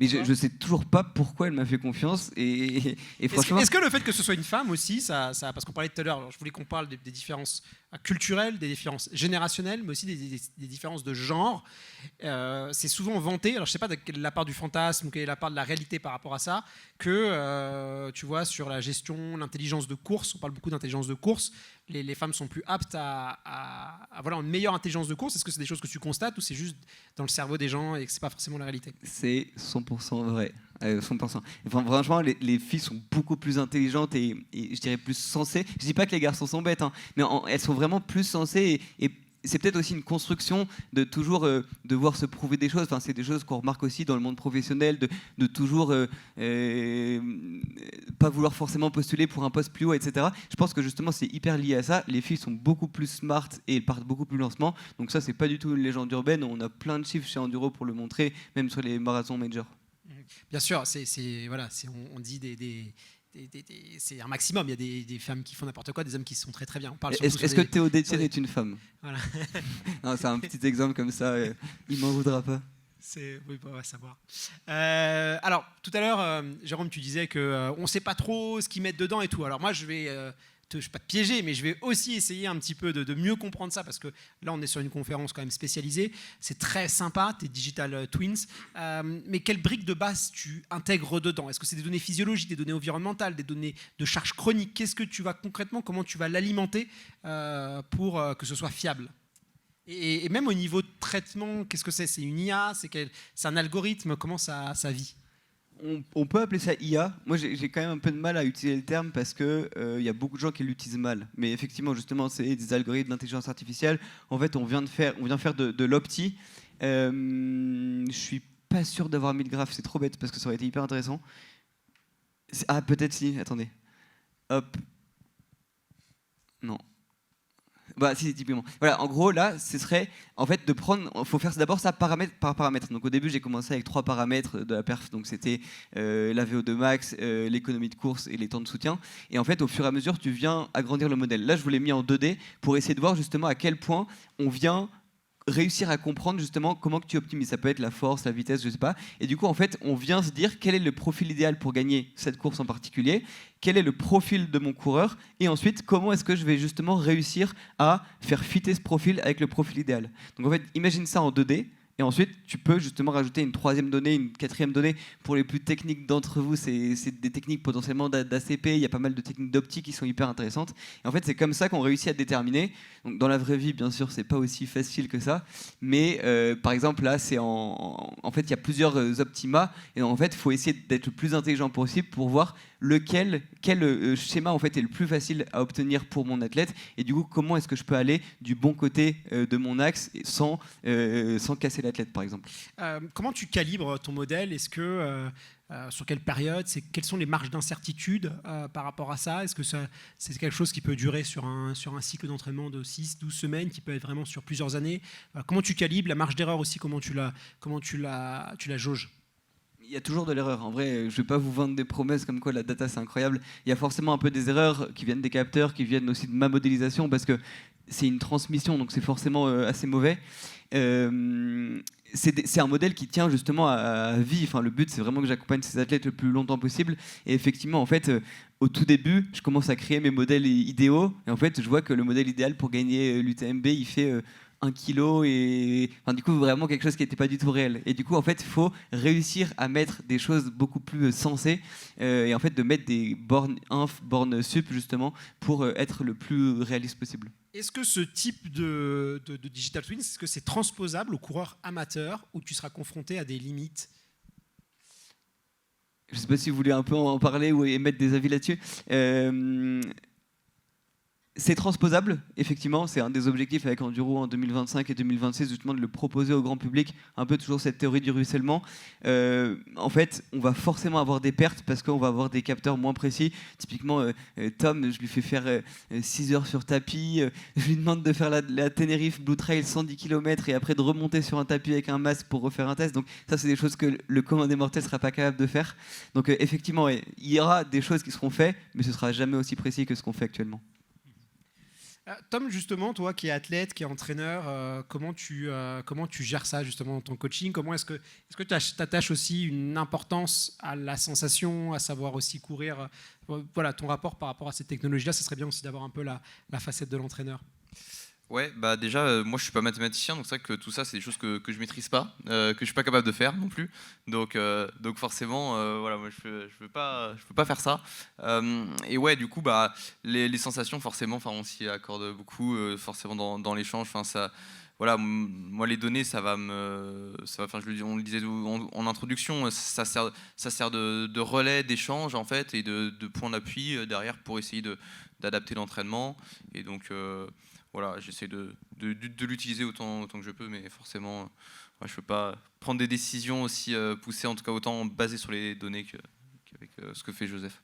Mais je sais toujours pas pourquoi elle m'a fait confiance et franchement. Est-ce que le fait que ce soit une femme aussi, parce qu'on parlait tout à l'heure, je voulais qu'on parle des différences culturelles, des différences générationnelles, mais aussi des différences de genre. C'est souvent vanté. Alors je sais pas quelle est la part du fantasme ou quelle est la part de la réalité par rapport à ça, que tu vois sur la gestion, l'intelligence de course. On parle beaucoup d'intelligence de course. Les femmes sont plus aptes à avoir une meilleure intelligence de course. Est-ce que c'est des choses que tu constates ou c'est juste dans le cerveau des gens et que c'est pas forcément la réalité? C'est 100% vrai. 100%. Enfin, franchement, les filles sont beaucoup plus intelligentes et je dirais plus sensées. Je dis pas que les garçons sont bêtes, mais elles sont vraiment plus sensées et c'est peut-être aussi une construction de toujours devoir se prouver des choses. Enfin, c'est des choses qu'on remarque aussi dans le monde professionnel, de toujours pas vouloir forcément postuler pour un poste plus haut, etc. Je pense que justement, c'est hyper lié à ça. Les filles sont beaucoup plus smart et elles partent beaucoup plus lentement. Donc ça, c'est pas du tout une légende urbaine. On a plein de chiffres chez Enduro pour le montrer, même sur les marathons majors. Bien sûr, on dit c'est un maximum. Il y a des femmes qui font n'importe quoi, des hommes qui sont très très bien. Est-ce que Théo Détienne est une femme? Voilà. Non, c'est un petit exemple comme ça. Il m'en voudra pas. Oui, on va savoir. Alors, tout à l'heure, Jérôme, tu disais qu'on ne sait pas trop ce qu'ils mettent dedans et tout. Alors moi, je vais je vais pas te piéger, mais je vais aussi essayer un petit peu de mieux comprendre ça, parce que là, on est sur une conférence quand même spécialisée. C'est très sympa, tes Digital Twins. Mais quelles briques de base tu intègres dedans? Est-ce que c'est des données physiologiques, des données environnementales, des données de charge chronique? Qu'est-ce que tu vas concrètement, comment tu vas l'alimenter pour que ce soit fiable? Et même au niveau de traitement, qu'est-ce que c'est? C'est une IA? C'est un algorithme? Comment ça vit? On peut appeler ça IA. Moi, j'ai quand même un peu de mal à utiliser le terme parce que y a beaucoup de gens qui l'utilisent mal. Mais effectivement, justement, c'est des algorithmes d'intelligence artificielle. En fait, on vient faire de l'opti. Je suis pas sûr d'avoir mis le graphe. C'est trop bête parce que ça aurait été hyper intéressant. Ah, peut-être si. Attendez. Hop. Non. Bah si, typiquement. Voilà, en gros là, ce serait en fait de prendre. Il faut faire d'abord ça paramètre par paramètre. Donc au début, j'ai commencé avec 3 paramètres de la perf. Donc c'était la VO2 max, l'économie de course et les temps de soutien. Et en fait, au fur et à mesure, tu viens agrandir le modèle. Là, je vous l'ai mis en 2D pour essayer de voir justement à quel point on vient réussir à comprendre justement comment que tu optimises. Ça peut être la force, la vitesse, je sais pas. Et du coup, en fait, on vient se dire quel est le profil idéal pour gagner cette course en particulier, quel est le profil de mon coureur, et ensuite, comment est-ce que je vais justement réussir à faire fitter ce profil avec le profil idéal. Donc en fait, imagine ça en 2D. Et ensuite, tu peux justement rajouter une 3e donnée, une 4e donnée. Pour les plus techniques d'entre vous, c'est des techniques potentiellement d'ACP. Il y a pas mal de techniques d'optique qui sont hyper intéressantes. Et en fait, c'est comme ça qu'on réussit à déterminer. Donc, dans la vraie vie, bien sûr, c'est pas aussi facile que ça. Mais par exemple, là, c'est en fait, il y a plusieurs optima. Et en fait, il faut essayer d'être le plus intelligent possible pour voir quel schéma en fait est le plus facile à obtenir pour mon athlète. Et du coup, comment est-ce que je peux aller du bon côté de mon axe sans casser l'athlète, par exemple. Comment tu calibres ton modèle? Est-ce que sur quelle période? Quelles sont les marges d'incertitude par rapport à ça? Est-ce que c'est quelque chose qui peut durer sur un cycle d'entraînement de 6-12 semaines, qui peut être vraiment sur plusieurs années? Comment tu calibres la marge d'erreur aussi? Comment tu la jauges? Il y a toujours de l'erreur. En vrai, je ne vais pas vous vendre des promesses comme quoi la data c'est incroyable. Il y a forcément un peu des erreurs qui viennent des capteurs, qui viennent aussi de ma modélisation, parce que c'est une transmission, donc c'est forcément assez mauvais. C'est un modèle qui tient justement à vie. Enfin, le but, c'est vraiment que j'accompagne ces athlètes le plus longtemps possible. Et effectivement, en fait, au tout début, je commence à créer mes modèles idéaux. Et en fait, je vois que le modèle idéal pour gagner l'UTMB, il fait 1 kilo. Et enfin, du coup, vraiment quelque chose qui n'était pas du tout réel. Et du coup, en fait, il faut réussir à mettre des choses beaucoup plus sensées. Et en fait, de mettre des bornes inf, bornes sup, justement, pour être le plus réaliste possible. Est-ce que ce type de Digital Twins, est-ce que c'est transposable aux coureurs amateurs, où tu seras confronté à des limites? Je ne sais pas si vous voulez un peu en parler ou émettre des avis là-dessus. C'est transposable, effectivement, c'est un des objectifs avec Enduro en 2025 et 2026, justement de le proposer au grand public, un peu toujours cette théorie du ruissellement. En fait, on va forcément avoir des pertes parce qu'on va avoir des capteurs moins précis. Typiquement, Tom, je lui fais faire 6 heures sur tapis, je lui demande de faire la Tenerife Blue Trail 110 km et après de remonter sur un tapis avec un masque pour refaire un test. Donc ça, c'est des choses que le commun des mortels ne sera pas capable de faire. Donc effectivement, il y aura des choses qui seront faites, mais ce ne sera jamais aussi précis que ce qu'on fait actuellement. Tom, justement, toi qui es athlète, qui es entraîneur, comment tu gères ça justement dans ton coaching? Comment est-ce que tu t'attaches aussi une importance à la sensation, à savoir aussi courir? Voilà, ton rapport par rapport à ces technologies-là, ça serait bien aussi d'avoir un peu la facette de l'entraîneur. Ouais, bah déjà, moi je suis pas mathématicien, donc c'est vrai que tout ça, c'est des choses que je maîtrise pas, que je suis pas capable de faire non plus. Donc forcément, voilà, moi je peux pas faire ça. Et ouais, du coup, bah les sensations, forcément, enfin on s'y accorde beaucoup, forcément dans l'échange. Enfin ça, voilà, moi les données, enfin on le disait en introduction, ça sert de relais d'échange en fait et de point d'appui derrière pour essayer d'adapter l'entraînement. Et donc voilà, j'essaie de l'utiliser autant que je peux, mais forcément, je ne peux pas prendre des décisions aussi poussées, en tout cas autant basées sur les données qu'avec ce que fait Joseph.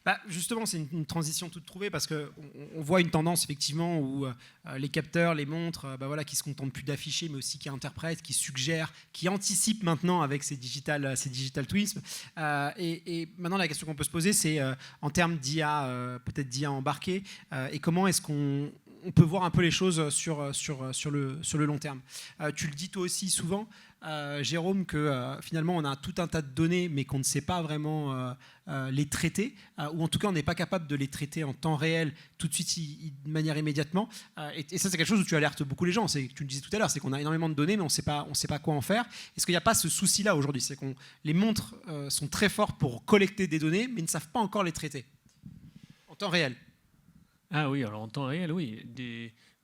Bah justement, c'est une transition toute trouvée parce qu'on voit une tendance effectivement où les capteurs, les montres, voilà, qui se contentent plus d'afficher, mais aussi qui interprètent, qui suggèrent, qui anticipent maintenant avec ces digital twins. Et maintenant, la question qu'on peut se poser, c'est en termes d'IA, peut-être d'IA embarquée, et comment est-ce qu'on on peut voir un peu les choses sur le long terme. Tu le dis toi aussi souvent, Jérôme, que finalement on a tout un tas de données mais qu'on ne sait pas vraiment les traiter, ou en tout cas on n'est pas capable de les traiter en temps réel tout de suite de manière immédiatement. Et ça c'est quelque chose où tu alertes beaucoup les gens, tu le disais tout à l'heure, c'est qu'on a énormément de données mais on ne sait pas quoi en faire. Est-ce qu'il n'y a pas ce souci-là aujourd'hui? C'est que les montres sont très fortes pour collecter des données mais ne savent pas encore les traiter en temps réel. Ah oui, alors en temps réel, oui.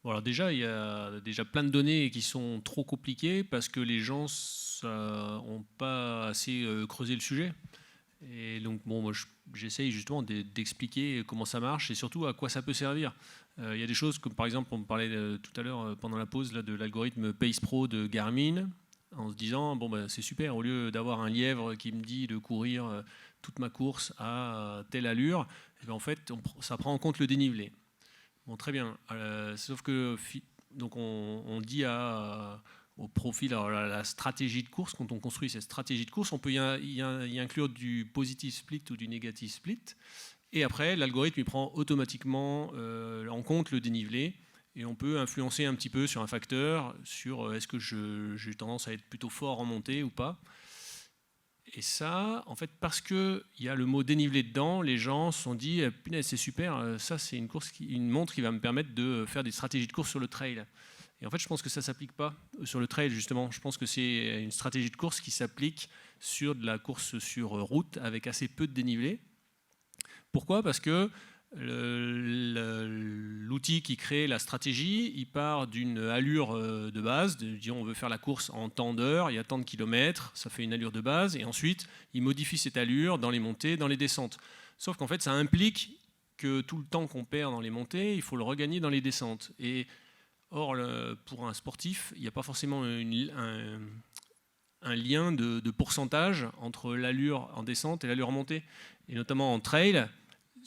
Bon, alors déjà, il y a déjà plein de données qui sont trop compliquées parce que les gens n'ont pas assez creusé le sujet. Et donc, bon, moi, j'essaye justement d'expliquer comment ça marche et surtout à quoi ça peut servir. Il y a des choses comme, par exemple, on me parlait tout à l'heure pendant la pause là, de l'algorithme Pace Pro de Garmin, en se disant, bon, bah, c'est super, au lieu d'avoir un lièvre qui me dit de courir toute ma course à telle allure, et bien, en fait, ça prend en compte le dénivelé. Bon, très bien. Sauf que donc on dit au profil, alors la stratégie de course, quand on construit cette stratégie de course, on peut y inclure du positive split ou du negative split. Et après, l'algorithme il prend automatiquement en compte le dénivelé. Et on peut influencer un petit peu sur un facteur, sur est-ce que j'ai tendance à être plutôt fort en montée ou pas. Et ça, en fait, parce qu'il y a le mot dénivelé dedans, les gens se sont dit punaise, c'est super, ça c'est une montre qui va me permettre de faire des stratégies de course sur le trail. Et en fait, je pense que ça ne s'applique pas sur le trail, justement. Je pense que c'est une stratégie de course qui s'applique sur de la course sur route avec assez peu de dénivelé. Pourquoi ? Parce que l'outil qui crée la stratégie, il part d'une allure de base, disons on veut faire la course en tant d'heures, il y a tant de kilomètres, ça fait une allure de base, et ensuite il modifie cette allure dans les montées, dans les descentes. Sauf qu'en fait ça implique que tout le temps qu'on perd dans les montées, il faut le regagner dans les descentes. Et or, pour un sportif, il n'y a pas forcément un lien de pourcentage entre l'allure en descente et l'allure en montée. Et notamment en trail,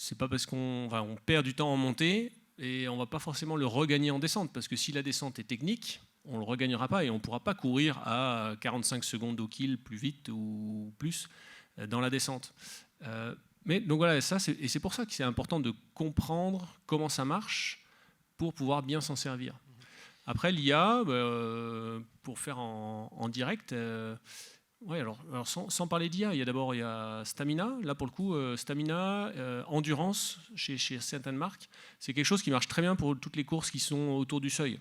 c'est pas parce on perd du temps en montée et on va pas forcément le regagner en descente, parce que si la descente est technique, on le regagnera pas et on pourra pas courir à 45 secondes au kill plus vite ou plus dans la descente. Mais donc voilà, et c'est pour ça que c'est important de comprendre comment ça marche pour pouvoir bien s'en servir. Après l'IA, pour faire en direct. Oui, alors sans parler d'IA, il y a Stamina. Là, pour le coup, Stamina, Endurance, chez certaines marques, c'est quelque chose qui marche très bien pour toutes les courses qui sont autour du seuil.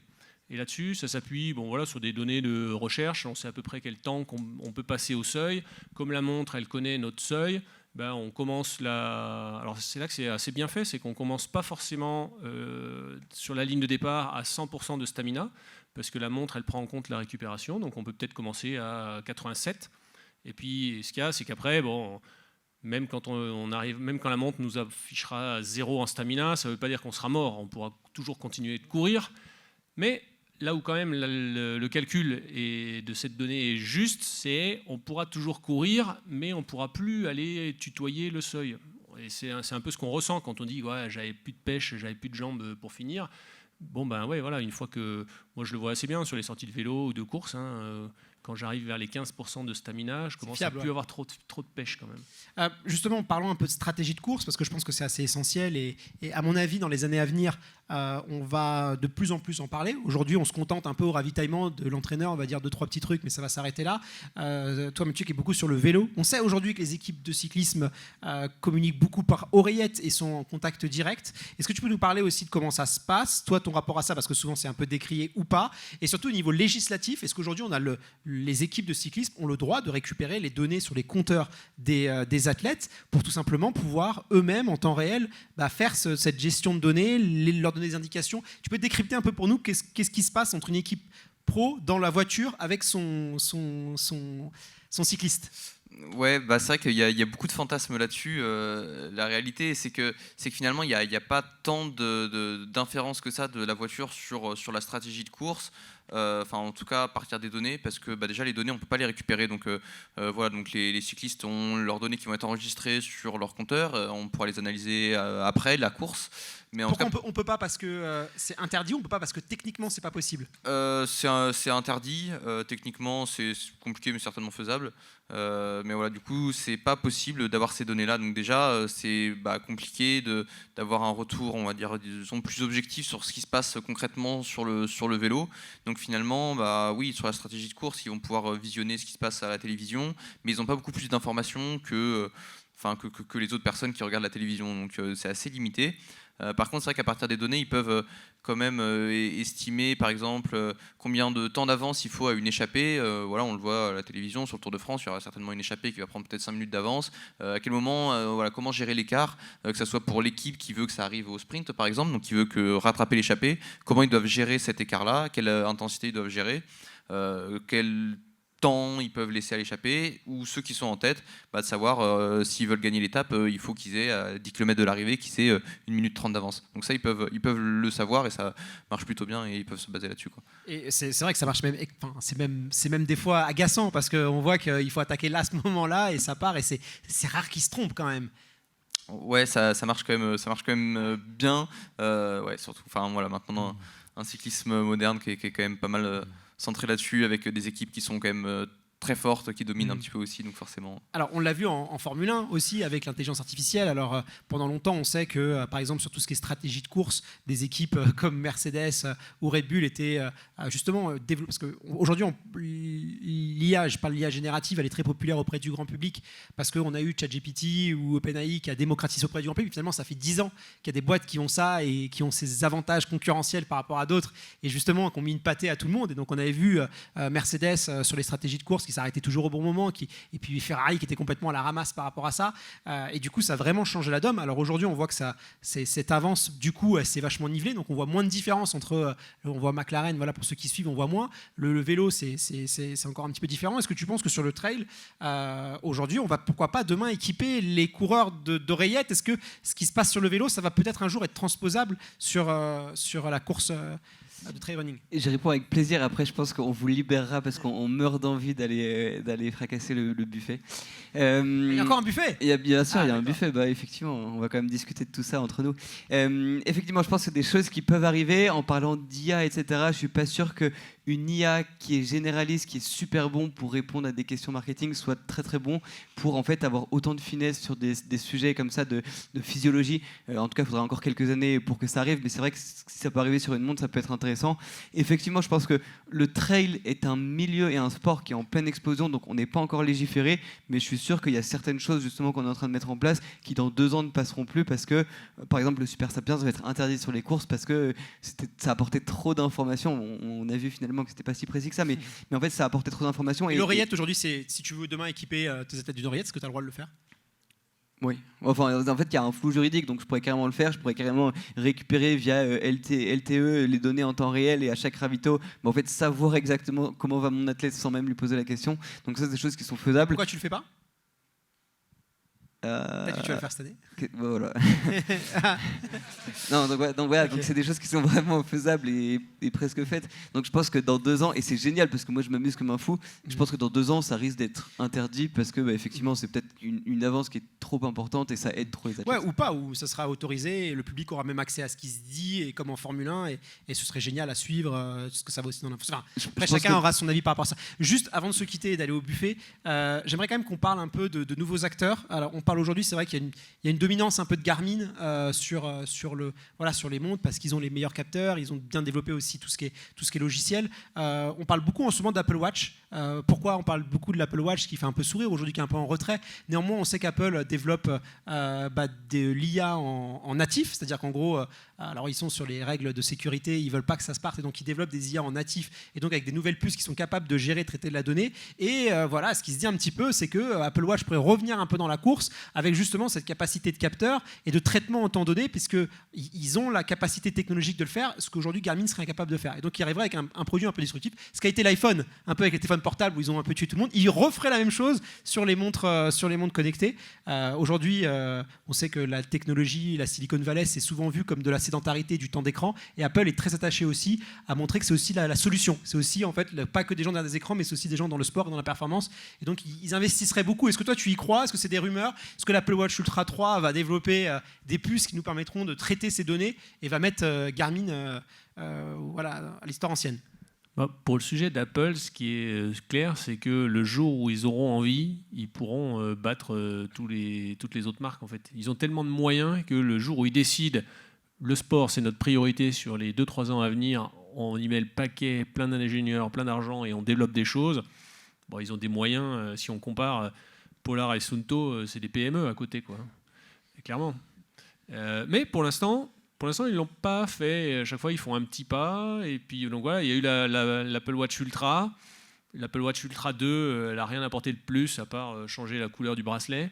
Et là-dessus, ça s'appuie sur des données de recherche. On sait à peu près quel temps on peut passer au seuil. Comme la montre, elle connaît notre seuil, on commence Alors c'est là que c'est assez bien fait, c'est qu'on ne commence pas forcément sur la ligne de départ à 100% de Stamina, parce que la montre, elle prend en compte la récupération, donc on peut peut-être commencer à 87. Et puis, ce qu'il y a, c'est qu'après, même quand même quand la montre nous affichera 0 en stamina, ça ne veut pas dire qu'on sera mort. On pourra toujours continuer de courir. Mais là où quand même le calcul de cette donnée est juste, c'est on pourra toujours courir, mais on ne pourra plus aller tutoyer le seuil. Et c'est un peu ce qu'on ressent quand on dit ouais, j'avais plus de pêche, j'avais plus de jambes pour finir. Une fois que moi je le vois assez bien sur les sorties de vélo ou de course, quand j'arrive vers les 15% de stamina, je commence à plus avoir trop de pêche quand même. Justement, parlons un peu de stratégie de course, parce que je pense que c'est assez essentiel et à mon avis, dans les années à venir, on va de plus en plus en parler. Aujourd'hui, on se contente un peu au ravitaillement de l'entraîneur, on va dire 2-3 petits trucs, mais ça va s'arrêter là. Toi, Mathieu, qui est beaucoup sur le vélo, on sait aujourd'hui que les équipes de cyclisme communiquent beaucoup par oreillette et sont en contact direct. Est-ce que tu peux nous parler aussi de comment ça se passe, toi, ton rapport à ça, parce que souvent c'est un peu décrié ou pas, et surtout au niveau législatif, est-ce qu'aujourd'hui les équipes de cyclisme ont le droit de récupérer les données sur les compteurs des athlètes pour tout simplement pouvoir eux-mêmes en temps réel faire cette gestion de données, leur donner des indications. Tu peux décrypter un peu pour nous qu'est-ce qui se passe entre une équipe pro dans la voiture avec son cycliste? Ouais, c'est vrai qu'il y a beaucoup de fantasmes là-dessus. La réalité, c'est que finalement, il n'y a pas tant d'inférences que ça de la voiture sur la stratégie de course. enfin en tout cas à partir des données, parce que déjà les données on peut pas les récupérer, donc voilà, donc les cyclistes ont leurs données qui vont être enregistrées sur leur compteur, on pourra les analyser après la course. Mais en Pourquoi tout cas, on peut pas parce que c'est interdit ou on peut pas parce que techniquement c'est pas possible? c'est interdit, techniquement c'est compliqué mais certainement faisable. Mais voilà, du coup, c'est pas possible d'avoir ces données-là. Donc déjà, c'est compliqué d'avoir un retour, on va dire, disons, plus objectif sur ce qui se passe concrètement sur le vélo. Donc finalement, oui, sur la stratégie de course, ils vont pouvoir visionner ce qui se passe à la télévision, mais ils n'ont pas beaucoup plus d'informations que les autres personnes qui regardent la télévision. Donc c'est assez limité. Par contre, c'est vrai qu'à partir des données, ils peuvent quand même estimer, par exemple, combien de temps d'avance il faut à une échappée. Voilà, on le voit à la télévision, sur le Tour de France, il y aura certainement une échappée qui va prendre peut-être 5 minutes d'avance. À quel moment, voilà, comment gérer l'écart, que ce soit pour l'équipe qui veut que ça arrive au sprint, par exemple, donc qui veut rattraper l'échappée, comment ils doivent gérer cet écart-là, quelle intensité ils doivent gérer, quel temps ils peuvent laisser à l'échappée, ou ceux qui sont en tête, de savoir s'ils veulent gagner l'étape, il faut qu'ils aient à 10 km de l'arrivée, qu'ils aient 1 minute 30 d'avance. Donc ça, ils peuvent le savoir et ça marche plutôt bien et ils peuvent se baser là-dessus, quoi. Et c'est vrai que ça marche même, enfin, c'est même des fois agaçant parce qu'on voit qu'il faut attaquer là à ce moment-là et ça part et c'est rare qu'ils se trompent quand même. Ouais, ça marche quand même bien. Ouais, surtout, enfin voilà, maintenant un cyclisme moderne qui est quand même pas mal centré là-dessus, avec des équipes qui sont quand même très fortes, qui dominent un petit peu aussi, donc forcément. Alors on l'a vu en Formule 1 aussi avec l'intelligence artificielle. Alors pendant longtemps on sait que par exemple sur tout ce qui est stratégie de course, des équipes comme Mercedes ou Red Bull étaient justement développées, parce qu'aujourd'hui l'IA, je parle de l'IA générative, elle est très populaire auprès du grand public parce qu'on a eu ChatGPT ou OpenAI qui a démocratisé auprès du grand public. Finalement ça fait 10 ans qu'il y a des boîtes qui ont ça et qui ont ces avantages concurrentiels par rapport à d'autres et justement qui ont mis une pâtée à tout le monde. Et donc on avait vu Mercedes sur les stratégies de course qui s'arrêtait toujours au bon moment, et puis Ferrari qui était complètement à la ramasse par rapport à ça. Et du coup, ça a vraiment changé la donne. Alors aujourd'hui, on voit que cette avance, du coup, c'est vachement nivelé. Donc on voit moins de différence entre, on voit McLaren, voilà, pour ceux qui suivent, on voit moins. Le vélo, c'est encore un petit peu différent. Est-ce que tu penses que sur le trail, aujourd'hui, on va pourquoi pas demain équiper les coureurs d'oreillettes? Est-ce que ce qui se passe sur le vélo, ça va peut-être un jour être transposable sur la course de trail running? Et je réponds avec plaisir. Après, je pense qu'on vous libérera parce qu'on meurt d'envie d'aller fracasser le buffet. Il y a encore un buffet? Bien sûr, il y a un buffet. Effectivement, on va quand même discuter de tout ça entre nous. Effectivement, je pense que c'est des choses qui peuvent arriver. En parlant d'IA, etc., je suis pas sûr qu'une IA qui est généraliste, qui est super bon pour répondre à des questions marketing, soit très très bon pour en fait avoir autant de finesse sur des sujets comme ça de physiologie. En tout cas, il faudra encore quelques années pour que ça arrive, mais c'est vrai que si ça peut arriver sur une montre, ça peut être intéressant. Effectivement, je pense que le trail est un milieu et un sport qui est en pleine explosion, donc on n'est pas encore légiféré, mais je suis sûr qu'il y a certaines choses justement qu'on est en train de mettre en place qui dans 2 ans ne passeront plus parce que, par exemple, le Super Sapiens va être interdit sur les courses parce que ça apportait trop d'informations. On a vu finalement que c'était pas si précis que ça, mais en fait ça apportait trop d'informations. Et l'oreillette aujourd'hui, c'est si tu veux demain équiper tes athlètes d'une oreillette, est-ce que tu as le droit de le faire? Oui, enfin, en fait, il y a un flou juridique, donc je pourrais carrément le faire. Je pourrais carrément récupérer via LTE les données en temps réel et à chaque ravito, en fait, savoir exactement comment va mon athlète sans même lui poser la question. Donc ça, c'est des choses qui sont faisables. Pourquoi tu le fais pas? Peut-être que tu vas le faire cette année. Voilà. Non, donc voilà, okay. Donc c'est des choses qui sont vraiment faisables et presque faites. Donc je pense que dans 2 ans, et c'est génial parce que moi je m'amuse comme un fou, je pense que dans 2 ans ça risque d'être interdit parce que effectivement c'est peut-être une avance qui est trop importante et ça aide trop les athlètes. Ouais, ou pas, ou ça sera autorisé et le public aura même accès à ce qui se dit et comme en Formule 1 et ce serait génial à suivre ce que ça va aussi dans l'info. Enfin, après chacun aura son avis par rapport à ça. Juste avant de se quitter et d'aller au buffet, j'aimerais quand même qu'on parle un peu de nouveaux acteurs. Alors on parle aujourd'hui, c'est vrai qu'il y a une dominance un peu de Garmin sur les montres parce qu'ils ont les meilleurs capteurs, ils ont bien développé aussi tout ce qui est logiciel. On parle beaucoup en ce moment d'Apple Watch. Pourquoi on parle beaucoup de l'Apple Watch qui fait un peu sourire aujourd'hui, qui est un peu en retrait. Néanmoins, on sait qu'Apple développe de l'IA en natif, c'est-à-dire qu'en gros, alors ils sont sur les règles de sécurité, ils veulent pas que ça se parte et donc ils développent des IA en natif et donc avec des nouvelles puces qui sont capables de gérer, traiter de la donnée. Et voilà, ce qui se dit un petit peu, c'est que Apple Watch pourrait revenir un peu dans la course avec justement cette capacité de capteur et de traitement en temps donné, puisqu'ils ont la capacité technologique de le faire, ce qu'aujourd'hui Garmin serait incapable de faire. Et donc ils arriveraient avec un produit un peu disruptif, ce qu'a été l'iPhone, un peu avec les téléphones portables où ils ont un peu tué tout le monde. Ils referaient la même chose sur les montres connectées. Aujourd'hui, on sait que la technologie, la Silicon Valley, c'est souvent vu comme de la sédentarité, du temps d'écran. Et Apple est très attaché aussi à montrer que c'est aussi la solution. C'est aussi, en fait, pas que des gens derrière des écrans, mais c'est aussi des gens dans le sport, dans la performance. Et donc, ils investisseraient beaucoup. Est-ce que toi, tu y crois? Est-ce que c'est des rumeurs? Est-ce que l'Apple Watch Ultra 3 va développer des puces qui nous permettront de traiter ces données et va mettre Garmin à l'histoire ancienne? Pour le sujet d'Apple, ce qui est clair, c'est que le jour où ils auront envie, ils pourront battre toutes les autres marques. En fait. Ils ont tellement de moyens que le jour où ils décident le sport, c'est notre priorité sur les 2-3 ans à venir, on y met le paquet, plein d'ingénieurs, plein d'argent et on développe des choses. Bon, ils ont des moyens, si on compare Polar et Suunto, c'est des PME à côté, quoi. Clairement. Mais pour l'instant, ils ne l'ont pas fait. À chaque fois, ils font un petit pas. Et puis, donc voilà, il y a eu l'Apple Watch Ultra. L'Apple Watch Ultra 2, elle n'a rien apporté de plus à part changer la couleur du bracelet.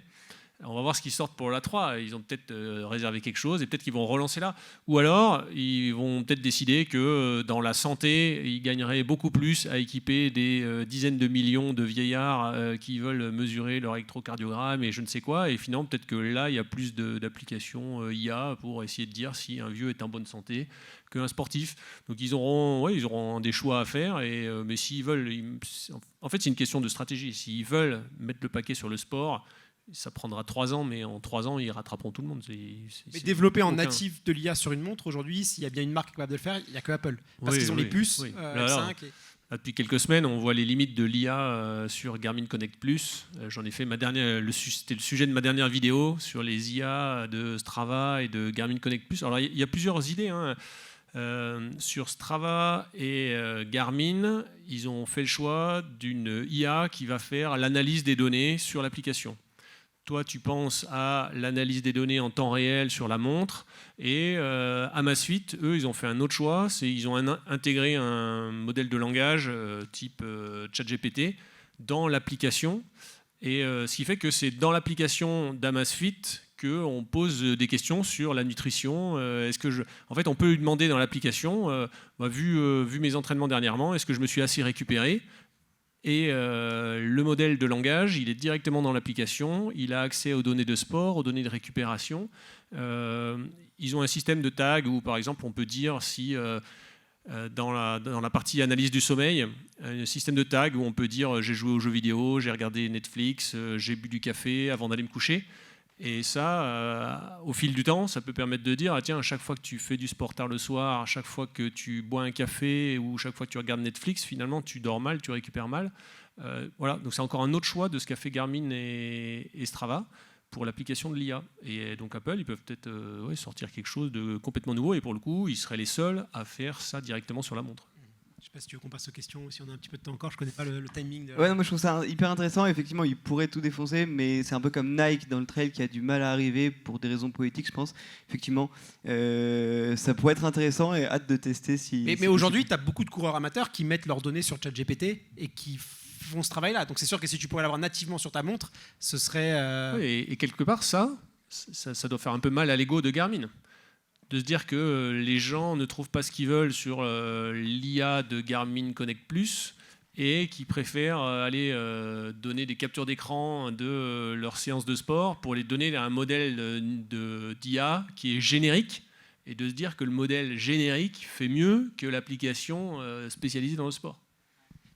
On va voir ce qu'ils sortent pour la 3. Ils ont peut-être réservé quelque chose et peut-être qu'ils vont relancer là. Ou alors, ils vont peut-être décider que dans la santé, ils gagneraient beaucoup plus à équiper des dizaines de millions de vieillards qui veulent mesurer leur électrocardiogramme et je ne sais quoi. Et finalement, peut-être que là, il y a plus d'applications IA pour essayer de dire si un vieux est en bonne santé qu'un sportif. Donc ils auront des choix à faire. Mais s'ils veulent... En fait, c'est une question de stratégie. S'ils veulent mettre le paquet sur le sport... Ça prendra 3 ans, mais en 3 ans, ils rattraperont tout le monde. Mais développer en natif de l'IA sur une montre, aujourd'hui, s'il y a bien une marque capable de le faire, il n'y a que Apple. Parce qu'ils ont les puces F5. Depuis quelques semaines, on voit les limites de l'IA sur Garmin Connect Plus. J'en ai fait c'était le sujet de ma dernière vidéo sur les IA de Strava et de Garmin Connect Plus. Alors, il y a plusieurs idées. Sur Strava et Garmin, ils ont fait le choix d'une IA qui va faire l'analyse des données sur l'application. Toi, tu penses à l'analyse des données en temps réel sur la montre. Et Amazfit, eux, ils ont fait un autre choix. Ils ont intégré un modèle de langage type ChatGPT dans l'application. Et ce qui fait que c'est dans l'application d'Amazfit qu'on pose des questions sur la nutrition. En fait, on peut lui demander dans l'application, vu mes entraînements dernièrement, est-ce que je me suis assez récupéré ? Et le modèle de langage, il est directement dans l'application. Il a accès aux données de sport, aux données de récupération. Ils ont un système de tags où, par exemple, on peut dire si dans la partie analyse du sommeil, un système de tags où on peut dire j'ai joué aux jeux vidéo, j'ai regardé Netflix, j'ai bu du café avant d'aller me coucher. Et ça, au fil du temps, ça peut permettre de dire tiens, à chaque fois que tu fais du sport tard le soir, à chaque fois que tu bois un café ou chaque fois que tu regardes Netflix, finalement, tu dors mal, tu récupères mal. Voilà, donc c'est encore un autre choix de ce qu'a fait Garmin et Strava pour l'application de l'IA. Et donc Apple, ils peuvent peut-être sortir quelque chose de complètement nouveau. Et pour le coup, ils seraient les seuls à faire ça directement sur la montre. Je ne sais pas si tu veux qu'on passe aux questions, si on a un petit peu de temps encore. Je ne connais pas le timing. Ouais, non, moi je trouve ça hyper intéressant. Effectivement, ils pourraient tout défoncer, mais c'est un peu comme Nike dans le trail qui a du mal à arriver pour des raisons politiques, je pense. Effectivement, ça pourrait être intéressant et hâte de tester si. Mais aujourd'hui, tu as beaucoup de coureurs amateurs qui mettent leurs données sur ChatGPT et qui font ce travail-là. Donc c'est sûr que si tu pourrais l'avoir nativement sur ta montre, ce serait. Oui, et quelque part, ça doit faire un peu mal à l'ego de Garmin. De se dire que les gens ne trouvent pas ce qu'ils veulent sur l'IA de Garmin Connect Plus et qui préfèrent aller donner des captures d'écran de leur séance de sport pour les donner à un modèle d'IA qui est générique et de se dire que le modèle générique fait mieux que l'application spécialisée dans le sport.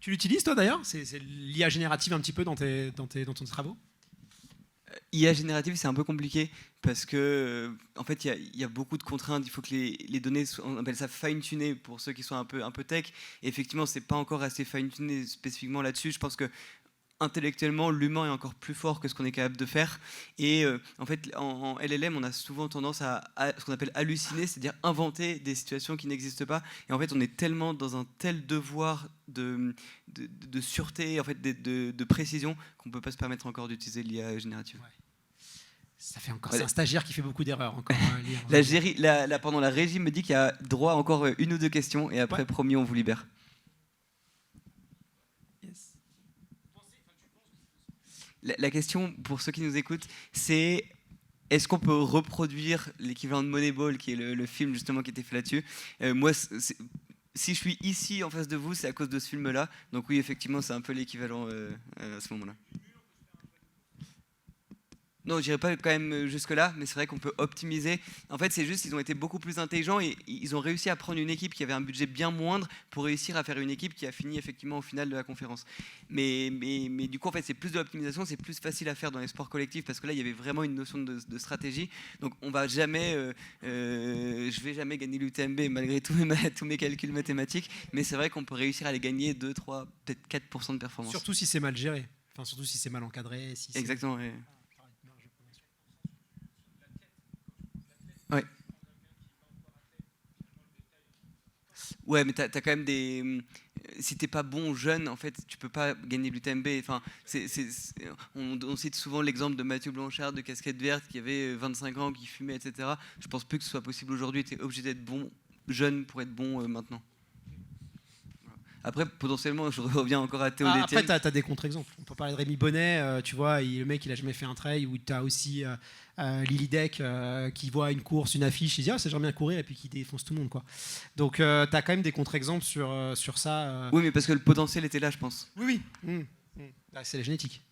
Tu l'utilises toi d'ailleurs? C'est l'IA générative un petit peu dans tes travaux? IA générative, c'est un peu compliqué parce que en fait, il y a beaucoup de contraintes. Il faut que les données, on appelle ça fine-tuner pour ceux qui sont un peu tech. Et effectivement, c'est pas encore assez fine-tuné spécifiquement là-dessus. Je pense que intellectuellement, l'humain est encore plus fort que ce qu'on est capable de faire. Et en fait, en LLM, on a souvent tendance à ce qu'on appelle halluciner, c'est-à-dire inventer des situations qui n'existent pas. Et en fait, on est tellement dans un tel devoir de sûreté, en fait, de précision, qu'on ne peut pas se permettre encore d'utiliser l'IA générative. Ouais. Ça fait encore. C'est un stagiaire qui fait beaucoup d'erreurs encore à lire. La régie me dit qu'il y a droit à encore 1 ou 2 questions, et après, promis, on vous libère. La question, pour ceux qui nous écoutent, c'est est-ce qu'on peut reproduire l'équivalent de Moneyball, qui est le film justement qui était fait là-dessus? Moi, si je suis ici en face de vous, c'est à cause de ce film-là. Donc oui, effectivement, c'est un peu l'équivalent à ce moment-là. Non, je dirais pas quand même jusque-là, mais c'est vrai qu'on peut optimiser. En fait, c'est juste qu'ils ont été beaucoup plus intelligents et ils ont réussi à prendre une équipe qui avait un budget bien moindre pour réussir à faire une équipe qui a fini effectivement au final de la conférence. Mais du coup, en fait, c'est plus de l'optimisation, c'est plus facile à faire dans les sports collectifs parce que là, il y avait vraiment une notion de stratégie. Donc, on va jamais, je vais jamais gagner l'UTMB malgré tous mes calculs mathématiques, mais c'est vrai qu'on peut réussir à les gagner 2, 3, peut-être 4% de performance. Surtout si c'est mal géré. Enfin, surtout si c'est mal encadré. Si Exactement. Ouais. Ouais. Ouais, mais t'as quand même des. Si t'es pas bon jeune, en fait, tu peux pas gagner l'UTMB. Enfin, on cite souvent l'exemple de Mathieu Blanchard de Casquette Verte qui avait 25 ans, qui fumait, etc. Je pense plus que ce soit possible aujourd'hui. T'es obligé d'être bon jeune pour être bon maintenant. Après, potentiellement, je reviens encore à Théo Détienne. Après, tu as des contre-exemples. On peut parler de Rémi Bonnet, tu vois, le mec, il a jamais fait un trail, ou tu as aussi Lily Deck qui voit une course, une affiche, il dit « Ah, ça j'aimerais bien courir », et puis qui défonce tout le monde, quoi. Donc, tu as quand même des contre-exemples sur ça. Oui, mais parce que le potentiel était là, je pense. Oui. Là, c'est la génétique.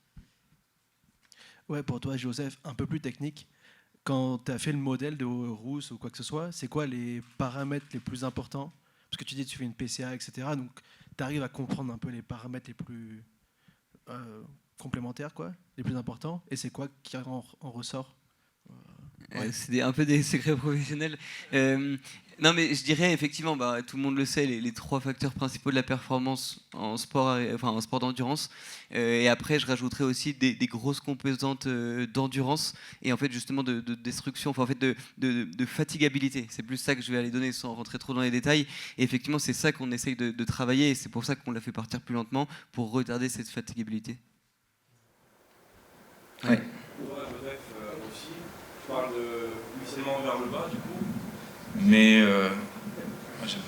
Ouais, pour toi, Joseph, un peu plus technique. Quand tu as fait le modèle de Rousse ou quoi que ce soit, c'est quoi les paramètres les plus importants? Parce que tu dis que tu fais une PCA, etc. Donc, tu arrives à comprendre un peu les paramètres les plus complémentaires, quoi, les plus importants. Et c'est quoi qui en ressort? Ouais. C'est un peu des secrets professionnels. Non, mais je dirais effectivement, tout le monde le sait, les 3 facteurs principaux de la performance en sport d'endurance. Et après, je rajouterais aussi des grosses composantes d'endurance et en fait justement de destruction, enfin en fait de fatigabilité. C'est plus ça que je vais aller donner sans rentrer trop dans les détails. Et effectivement, c'est ça qu'on essaye de travailler et c'est pour ça qu'on l'a fait partir plus lentement pour retarder cette fatigabilité. Ouais. Aussi, je parle de ruissellement vers le bas du coup, mais je pense.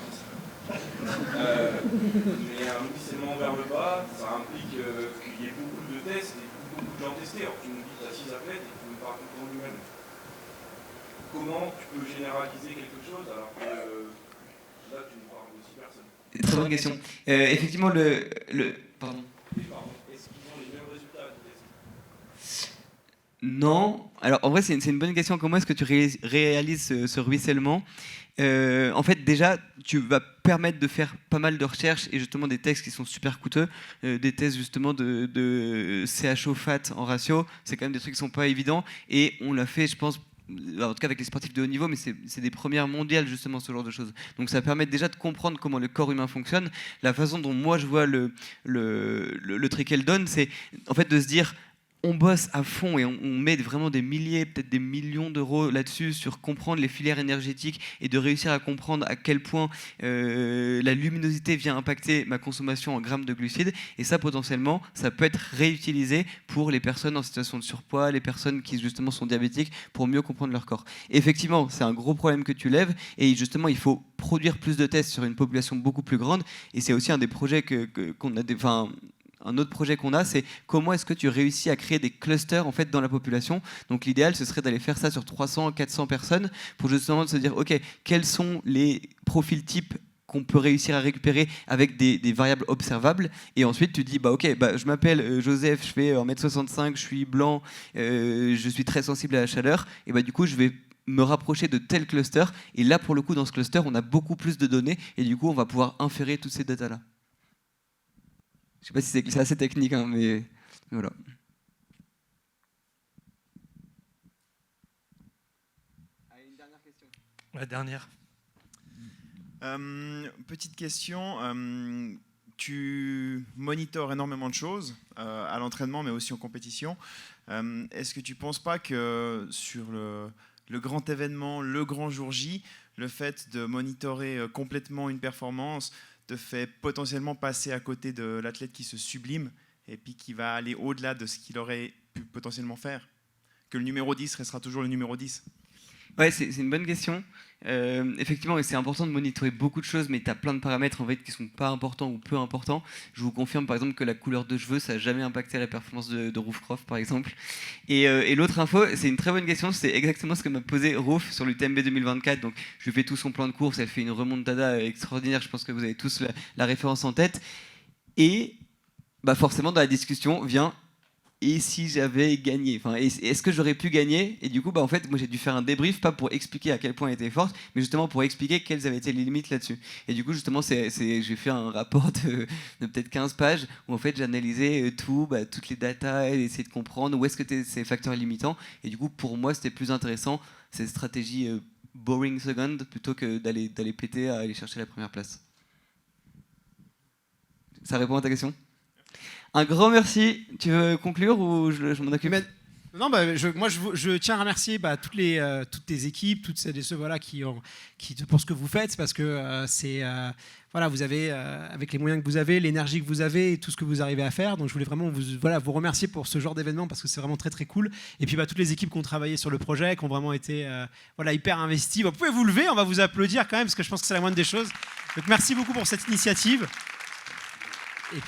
Mais un ruissellement vers le bas, ça implique qu'il y ait beaucoup de tests et beaucoup de gens testés. Alors tu nous dis que tu as 6 athlètes et tu me parles tout le lui-même. Comment tu peux généraliser quelque chose alors que là tu me parles de 6 personnes? Très bonne question. Effectivement, pardon. Est-ce qu'ils ont les mêmes résultats du test? Non. Alors, en vrai, c'est une bonne question. Comment est-ce que tu réalises ce ruissellement? En fait, déjà, tu vas permettre de faire pas mal de recherches et justement des tests qui sont super coûteux. Des tests justement de CHO-FAT en ratio. C'est quand même des trucs qui sont pas évidents. Et on l'a fait, je pense, en tout cas avec les sportifs de haut niveau, mais c'est des premières mondiales justement, ce genre de choses. Donc ça permet déjà de comprendre comment le corps humain fonctionne. La façon dont moi je vois le truc qu'elle donne, c'est en fait de se dire on bosse à fond et on met vraiment des milliers, peut-être des millions d'euros là-dessus sur comprendre les filières énergétiques et de réussir à comprendre à quel point la luminosité vient impacter ma consommation en grammes de glucides. Et ça, potentiellement, ça peut être réutilisé pour les personnes en situation de surpoids, les personnes qui justement sont diabétiques, pour mieux comprendre leur corps. Et effectivement, c'est un gros problème que tu lèves et justement, il faut produire plus de tests sur une population beaucoup plus grande. Et c'est aussi un des projets qu'on a un autre projet qu'on a, c'est comment est-ce que tu réussis à créer des clusters en fait dans la population. Donc l'idéal, ce serait d'aller faire ça sur 300, 400 personnes pour justement se dire, ok, quels sont les profils types qu'on peut réussir à récupérer avec des variables observables. Et ensuite, tu dis, je m'appelle Joseph, je fais 1m65, je suis blanc, je suis très sensible à la chaleur. Et du coup, je vais me rapprocher de tel cluster. Et là, pour le coup, dans ce cluster, on a beaucoup plus de données. Et du coup, on va pouvoir inférer toutes ces datas-là. Je ne sais pas si c'est assez technique, hein, mais voilà. Allez, une dernière question. La dernière. Petite question. Tu monitores énormément de choses à l'entraînement, mais aussi en compétition. Est-ce que tu ne penses pas que sur le grand événement, le grand jour J, le fait de monitorer complètement une performance te fait potentiellement passer à côté de l'athlète qui se sublime et puis qui va aller au-delà de ce qu'il aurait pu potentiellement faire? Que le numéro 10 restera toujours le numéro 10? Ouais, c'est une bonne question. Effectivement, et c'est important de monitorer beaucoup de choses, mais tu as plein de paramètres en fait, qui ne sont pas importants ou peu importants. Je vous confirme par exemple que la couleur de cheveux, ça n'a jamais impacté la performance de Roofcroft par exemple. Et l'autre info, c'est une très bonne question, c'est exactement ce que m'a posé Roof sur l'UTMB 2024. Donc je lui fais tout son plan de course, elle fait une remontada extraordinaire, je pense que vous avez tous la référence en tête. Et forcément dans la discussion vient et si j'avais gagné, enfin, est-ce que j'aurais pu gagner? Et du coup, en fait, moi j'ai dû faire un débrief, pas pour expliquer à quel point elle était forte, mais justement pour expliquer quelles avaient été les limites là-dessus. Et du coup, justement, j'ai fait un rapport de peut-être 15 pages où en fait j'analysais toutes les datas, et essayer de comprendre où est-ce que étaient ces facteurs limitants. Et du coup, pour moi, c'était plus intéressant cette stratégie boring second plutôt que d'aller péter à aller chercher la première place. Ça répond à ta question? Un grand merci. Tu veux conclure ou je m'en occupe? Non, je tiens à remercier toutes les équipes, toutes celles et ceux pour ce que vous faites, parce que vous avez, avec les moyens que vous avez, l'énergie que vous avez et tout ce que vous arrivez à faire. Donc je voulais vraiment vous remercier pour ce genre d'événement, parce que c'est vraiment très très cool. Et puis toutes les équipes qui ont travaillé sur le projet, qui ont vraiment été hyper investies. Vous pouvez vous lever, on va vous applaudir quand même, parce que je pense que c'est la moindre des choses. Donc merci beaucoup pour cette initiative. Et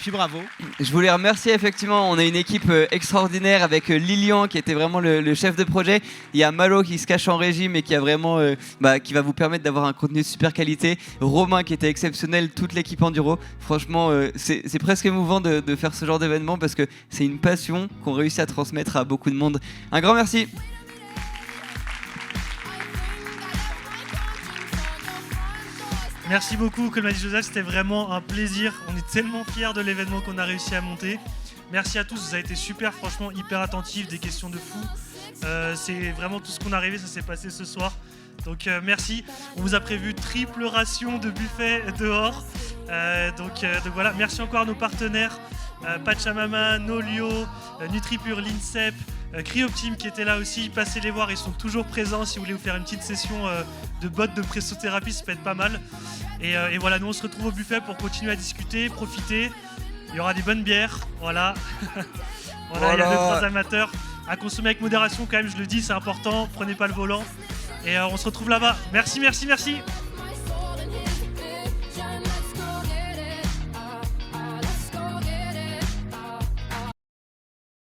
puis bravo. Je voulais remercier, effectivement, on a une équipe extraordinaire avec Lilian qui était vraiment le chef de projet. Il y a Malo qui se cache en régie mais qui a vraiment qui va vous permettre d'avoir un contenu de super qualité. Romain qui était exceptionnel, toute l'équipe Enduro. Franchement, c'est presque émouvant de faire ce genre d'événement parce que c'est une passion qu'on réussit à transmettre à beaucoup de monde. Un grand merci. Merci beaucoup, comme l'a dit Joseph, c'était vraiment un plaisir. On est tellement fiers de l'événement qu'on a réussi à monter. Merci à tous, vous avez été super, franchement hyper attentifs, des questions de fou. C'est vraiment tout ce qu'on a rêvé, ça s'est passé ce soir. Donc merci, on vous a prévu triple ration de buffet dehors. Donc voilà, merci encore à nos partenaires, Pachamama, Nolio, NutriPure, l'INSEP, Cryoptim qui était là aussi. Passez les voir, ils sont toujours présents si vous voulez vous faire une petite session de bottes de pressothérapie, ça peut être pas mal. Et voilà, nous on se retrouve au buffet pour continuer à discuter, profiter. Il y aura des bonnes bières, voilà. Voilà, il y a 2-3 amateurs. À consommer avec modération quand même, je le dis, c'est important. Prenez pas le volant. Et on se retrouve là-bas. Merci, merci, merci.